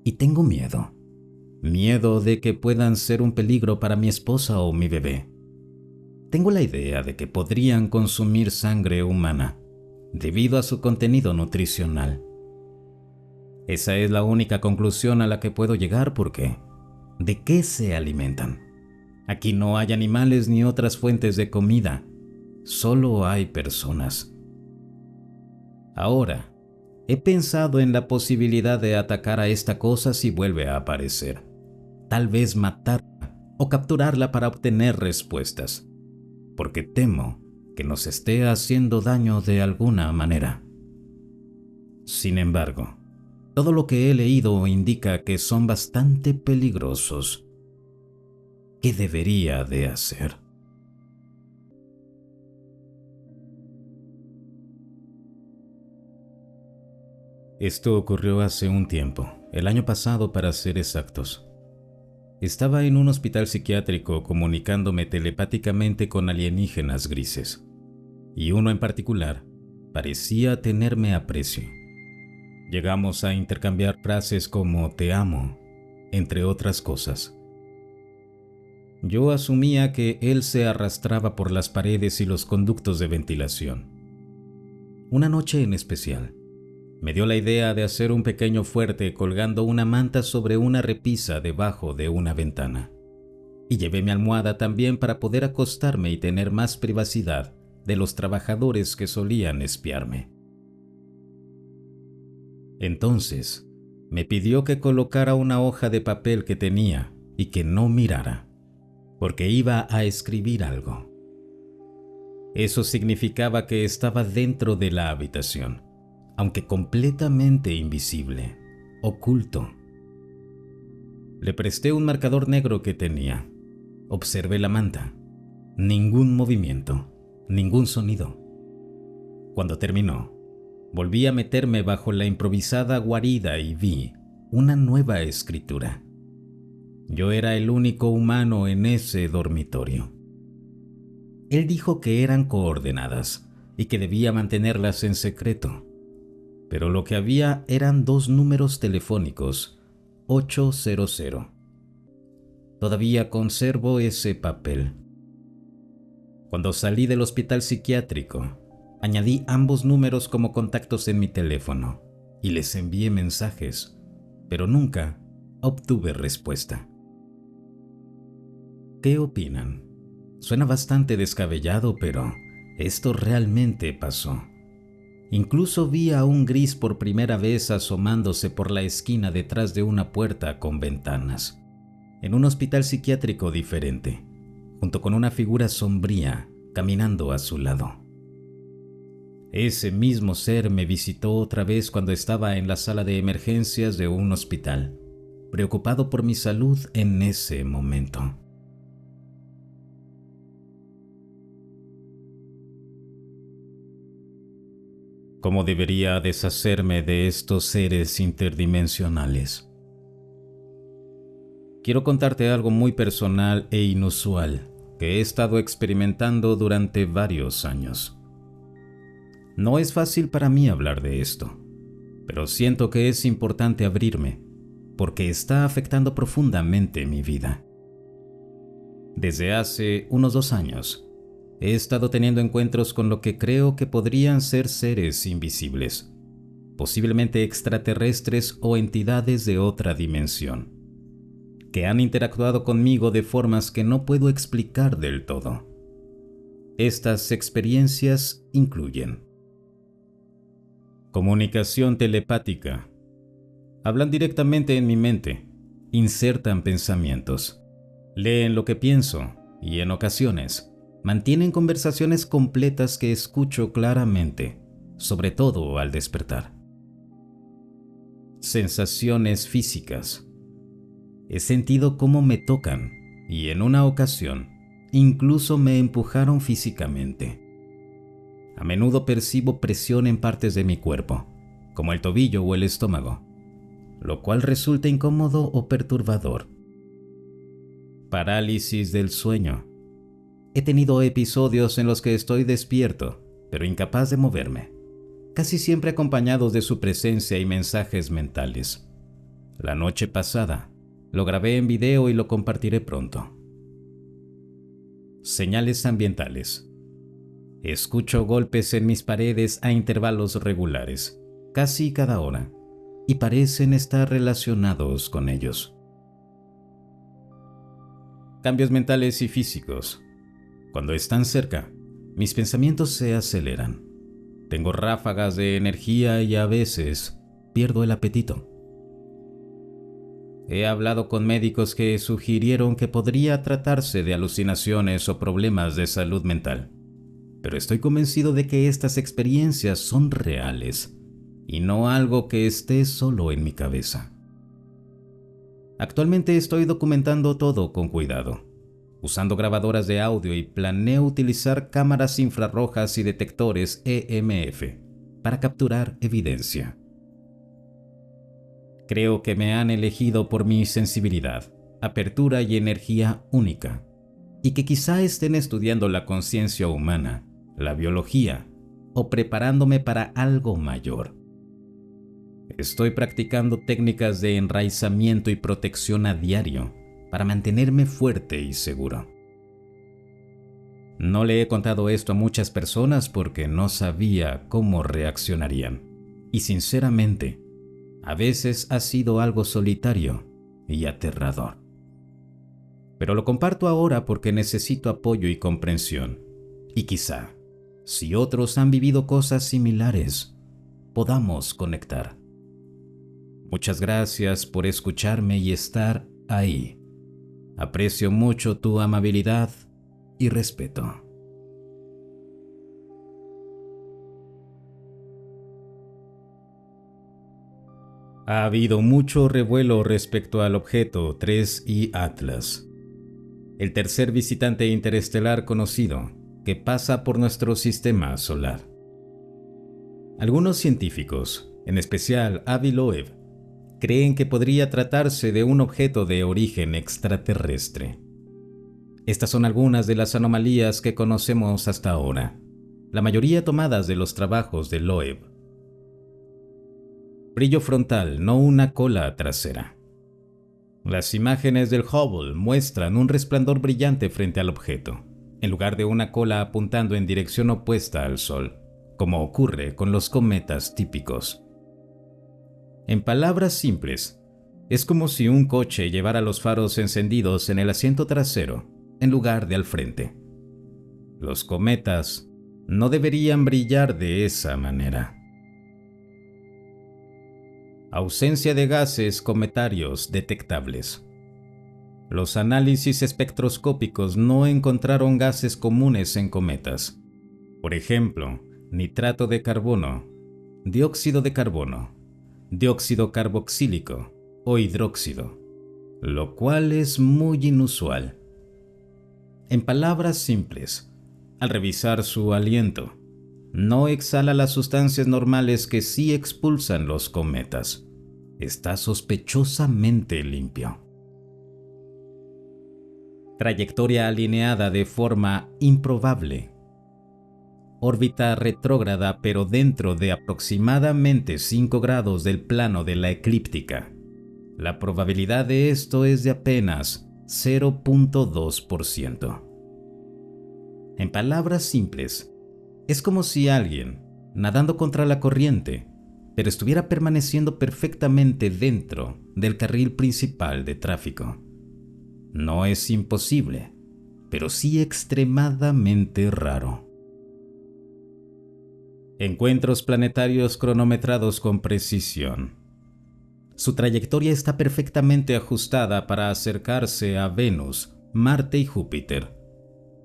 Y tengo miedo de que puedan ser un peligro para mi esposa o mi bebé. Tengo la idea de que podrían consumir sangre humana debido a su contenido nutricional. Esa es la única conclusión a la que puedo llegar porque ¿de qué se alimentan? Aquí no hay animales ni otras fuentes de comida, solo hay personas. Ahora, he pensado en la posibilidad de atacar a esta cosa si vuelve a aparecer. Tal vez matarla o capturarla para obtener respuestas, porque temo que nos esté haciendo daño de alguna manera. Sin embargo, todo lo que he leído indica que son bastante peligrosos. ¿Qué debería de hacer? Esto ocurrió hace un tiempo, el año pasado para ser exactos. Estaba en un hospital psiquiátrico comunicándome telepáticamente con alienígenas grises, y uno en particular parecía tenerme aprecio. Llegamos a intercambiar frases como "te amo", entre otras cosas. Yo asumía que él se arrastraba por las paredes y los conductos de ventilación. Una noche en especial, me dio la idea de hacer un pequeño fuerte colgando una manta sobre una repisa debajo de una ventana. Y llevé mi almohada también para poder acostarme y tener más privacidad de los trabajadores que solían espiarme. Entonces, me pidió que colocara una hoja de papel que tenía y que no mirara, porque iba a escribir algo. Eso significaba que estaba dentro de la habitación, aunque completamente invisible, oculto. Le presté un marcador negro que tenía. Observé la manta. Ningún movimiento, ningún sonido. Cuando terminó, volví a meterme bajo la improvisada guarida y vi una nueva escritura. Yo era el único humano en ese dormitorio. Él dijo que eran coordenadas y que debía mantenerlas en secreto. Pero lo que había eran 2 números telefónicos, 800. Todavía conservo ese papel. Cuando salí del hospital psiquiátrico, añadí ambos números como contactos en mi teléfono y les envié mensajes, pero nunca obtuve respuesta. ¿Qué opinan? Suena bastante descabellado, pero esto realmente pasó. Incluso vi a un gris por primera vez asomándose por la esquina detrás de una puerta con ventanas, en un hospital psiquiátrico diferente, junto con una figura sombría caminando a su lado. Ese mismo ser me visitó otra vez cuando estaba en la sala de emergencias de un hospital, preocupado por mi salud en ese momento. ¿Cómo debería deshacerme de estos seres interdimensionales? Quiero contarte algo muy personal e inusual que he estado experimentando durante varios años. No es fácil para mí hablar de esto, pero siento que es importante abrirme porque está afectando profundamente mi vida. Desde hace unos 2 años, he estado teniendo encuentros con lo que creo que podrían ser seres invisibles, posiblemente extraterrestres o entidades de otra dimensión, que han interactuado conmigo de formas que no puedo explicar del todo. Estas experiencias incluyen comunicación telepática. Hablan directamente en mi mente, insertan pensamientos, leen lo que pienso y en ocasiones mantienen conversaciones completas que escucho claramente, sobre todo al despertar. Sensaciones físicas. He sentido cómo me tocan y en una ocasión incluso me empujaron físicamente. A menudo percibo presión en partes de mi cuerpo, como el tobillo o el estómago, lo cual resulta incómodo o perturbador. Parálisis del sueño. He tenido episodios en los que estoy despierto, pero incapaz de moverme, casi siempre acompañados de su presencia y mensajes mentales. La noche pasada, lo grabé en video y lo compartiré pronto. Señales ambientales. Escucho golpes en mis paredes a intervalos regulares, casi cada hora, y parecen estar relacionados con ellos. Cambios mentales y físicos. Cuando están cerca, mis pensamientos se aceleran. Tengo ráfagas de energía y a veces pierdo el apetito. He hablado con médicos que sugirieron que podría tratarse de alucinaciones o problemas de salud mental, pero estoy convencido de que estas experiencias son reales y no algo que esté solo en mi cabeza. Actualmente estoy documentando todo con cuidado, usando grabadoras de audio y planeo utilizar cámaras infrarrojas y detectores EMF para capturar evidencia. Creo que me han elegido por mi sensibilidad, apertura y energía única, y que quizá estén estudiando la conciencia humana, la biología, o preparándome para algo mayor. Estoy practicando técnicas de enraizamiento y protección a diario para mantenerme fuerte y seguro. No le he contado esto a muchas personas porque no sabía cómo reaccionarían, y sinceramente, a veces ha sido algo solitario y aterrador. Pero lo comparto ahora porque necesito apoyo y comprensión. Y quizá, si otros han vivido cosas similares, podamos conectar. Muchas gracias por escucharme y estar ahí. Aprecio mucho tu amabilidad y respeto. Ha habido mucho revuelo respecto al objeto 3I Atlas, el tercer visitante interestelar conocido que pasa por nuestro sistema solar. Algunos científicos, en especial Avi Loeb, creen que podría tratarse de un objeto de origen extraterrestre. Estas son algunas de las anomalías que conocemos hasta ahora, la mayoría tomadas de los trabajos de Loeb. Brillo frontal, no una cola trasera. Las imágenes del Hubble muestran un resplandor brillante frente al objeto, en lugar de una cola apuntando en dirección opuesta al Sol, como ocurre con los cometas típicos. En palabras simples, es como si un coche llevara los faros encendidos en el asiento trasero, en lugar de al frente. Los cometas no deberían brillar de esa manera. Ausencia de gases cometarios detectables. Los análisis espectroscópicos no encontraron gases comunes en cometas. Por ejemplo, nitrato de carbono, dióxido de carbono, dióxido carboxílico o hidróxido, lo cual es muy inusual. En palabras simples, al revisar su aliento, no exhala las sustancias normales que sí expulsan los cometas. Está sospechosamente limpio. Trayectoria alineada de forma improbable. Órbita retrógrada pero dentro de aproximadamente 5 grados del plano de la eclíptica. La probabilidad de esto es de apenas 0.2%. En palabras simples, es como si alguien, nadando contra la corriente, pero estuviera permaneciendo perfectamente dentro del carril principal de tráfico. No es imposible, pero sí extremadamente raro. Encuentros planetarios cronometrados con precisión. Su trayectoria está perfectamente ajustada para acercarse a Venus, Marte y Júpiter.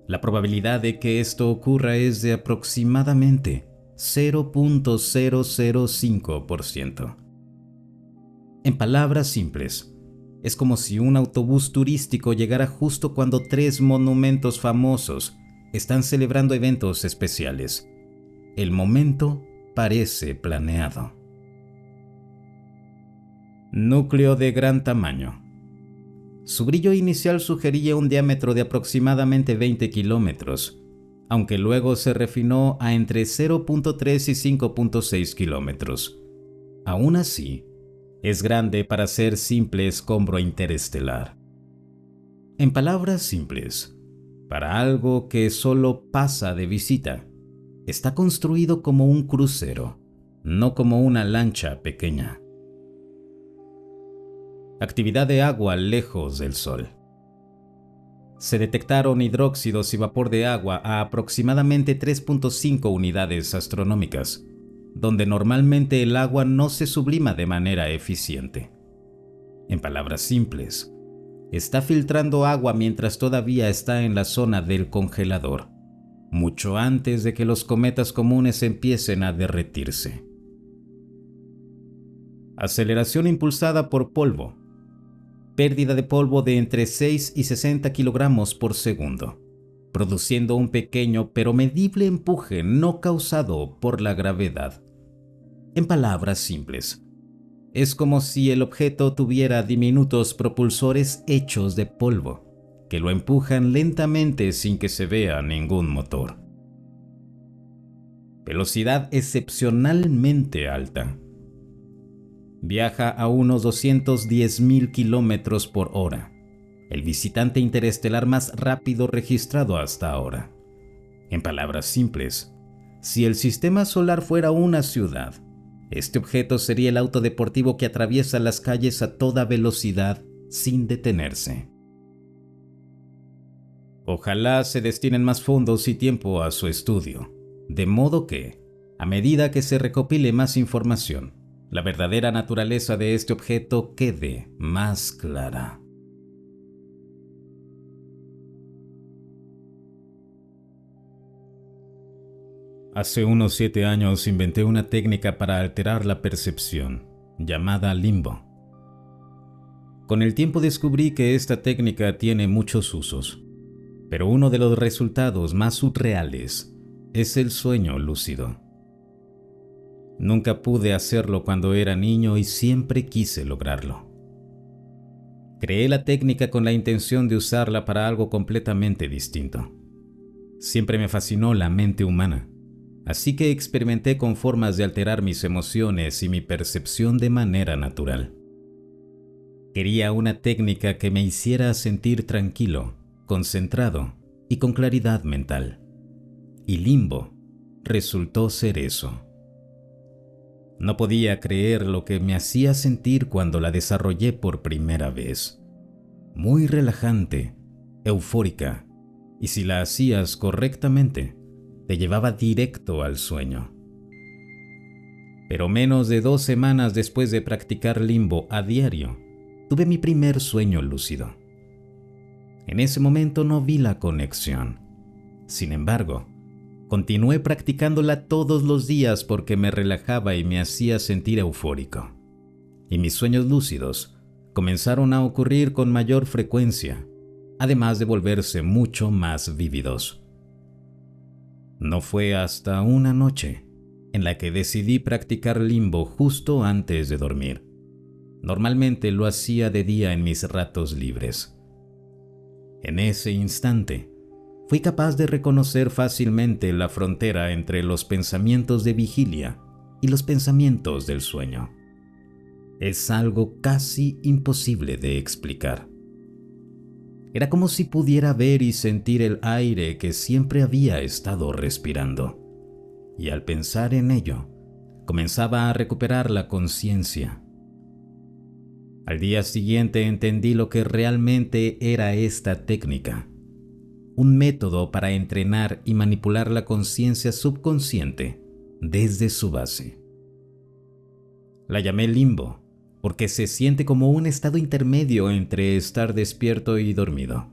La probabilidad de que esto ocurra es de aproximadamente 0.005%. En palabras simples, es como si un autobús turístico llegara justo cuando 3 monumentos famosos están celebrando eventos especiales. El momento parece planeado. Núcleo de gran tamaño. Su brillo inicial sugería un diámetro de aproximadamente 20 kilómetros, aunque luego se refinó a entre 0.3 y 5.6 kilómetros. Aún así, es grande para ser simple escombro interestelar. En palabras simples, para algo que solo pasa de visita, está construido como un crucero, no como una lancha pequeña. Actividad de agua lejos del Sol. Se detectaron hidróxidos y vapor de agua a aproximadamente 3.5 unidades astronómicas, donde normalmente el agua no se sublima de manera eficiente. En palabras simples, está filtrando agua mientras todavía está en la zona del congelador, mucho antes de que los cometas comunes empiecen a derretirse. Aceleración impulsada por polvo. Pérdida de polvo de entre 6 y 60 kilogramos por segundo, produciendo un pequeño pero medible empuje no causado por la gravedad. En palabras simples, es como si el objeto tuviera diminutos propulsores hechos de polvo, que lo empujan lentamente sin que se vea ningún motor. Velocidad excepcionalmente alta. Viaja a unos 210.000 kilómetros por hora, el visitante interestelar más rápido registrado hasta ahora. En palabras simples, si el sistema solar fuera una ciudad, este objeto sería el auto deportivo que atraviesa las calles a toda velocidad sin detenerse. Ojalá se destinen más fondos y tiempo a su estudio, de modo que, a medida que se recopile más información, la verdadera naturaleza de este objeto quede más clara. Hace unos 7 años inventé una técnica para alterar la percepción, llamada limbo. Con el tiempo descubrí que esta técnica tiene muchos usos, pero uno de los resultados más surreales es el sueño lúcido. Nunca pude hacerlo cuando era niño y siempre quise lograrlo. Creé la técnica con la intención de usarla para algo completamente distinto. Siempre me fascinó la mente humana, así que experimenté con formas de alterar mis emociones y mi percepción de manera natural. Quería una técnica que me hiciera sentir tranquilo, concentrado y con claridad mental. Y Limbo resultó ser eso. No podía creer lo que me hacía sentir cuando la desarrollé por primera vez. Muy relajante, eufórica, y si la hacías correctamente, te llevaba directo al sueño. Pero menos de 2 semanas después de practicar Limbo a diario, tuve mi primer sueño lúcido. En ese momento no vi la conexión. Sin embargo, continué practicándola todos los días porque me relajaba y me hacía sentir eufórico. Y mis sueños lúcidos comenzaron a ocurrir con mayor frecuencia, además de volverse mucho más vívidos. No fue hasta una noche en la que decidí practicar Limbo justo antes de dormir. Normalmente lo hacía de día en mis ratos libres. En ese instante, fui capaz de reconocer fácilmente la frontera entre los pensamientos de vigilia y los pensamientos del sueño. Es algo casi imposible de explicar. Era como si pudiera ver y sentir el aire que siempre había estado respirando. Y al pensar en ello, comenzaba a recuperar la conciencia. Al día siguiente entendí lo que realmente era esta técnica. Un método para entrenar y manipular la conciencia subconsciente desde su base. La llamé Limbo porque se siente como un estado intermedio entre estar despierto y dormido.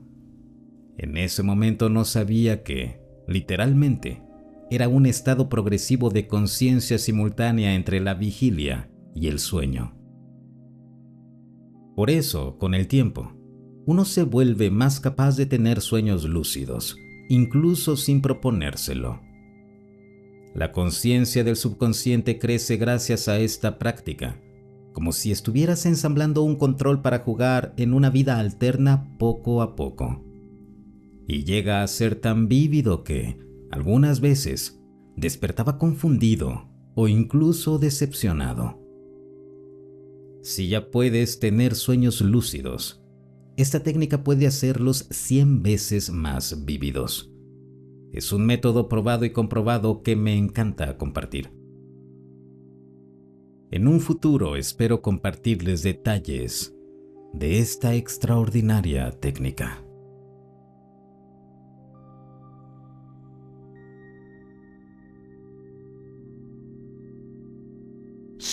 En ese momento no sabía que, literalmente, era un estado progresivo de conciencia simultánea entre la vigilia y el sueño. Por eso, con el tiempo, uno se vuelve más capaz de tener sueños lúcidos, incluso sin proponérselo. La conciencia del subconsciente crece gracias a esta práctica, como si estuvieras ensamblando un control para jugar en una vida alterna poco a poco. Y llega a ser tan vívido que, algunas veces, despertaba confundido o incluso decepcionado. Si ya puedes tener sueños lúcidos, esta técnica puede hacerlos 100 veces más vívidos. Es un método probado y comprobado que me encanta compartir. En un futuro espero compartirles detalles de esta extraordinaria técnica.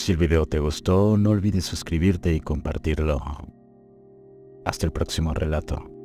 Si el video te gustó, no olvides suscribirte y compartirlo. Hasta el próximo relato.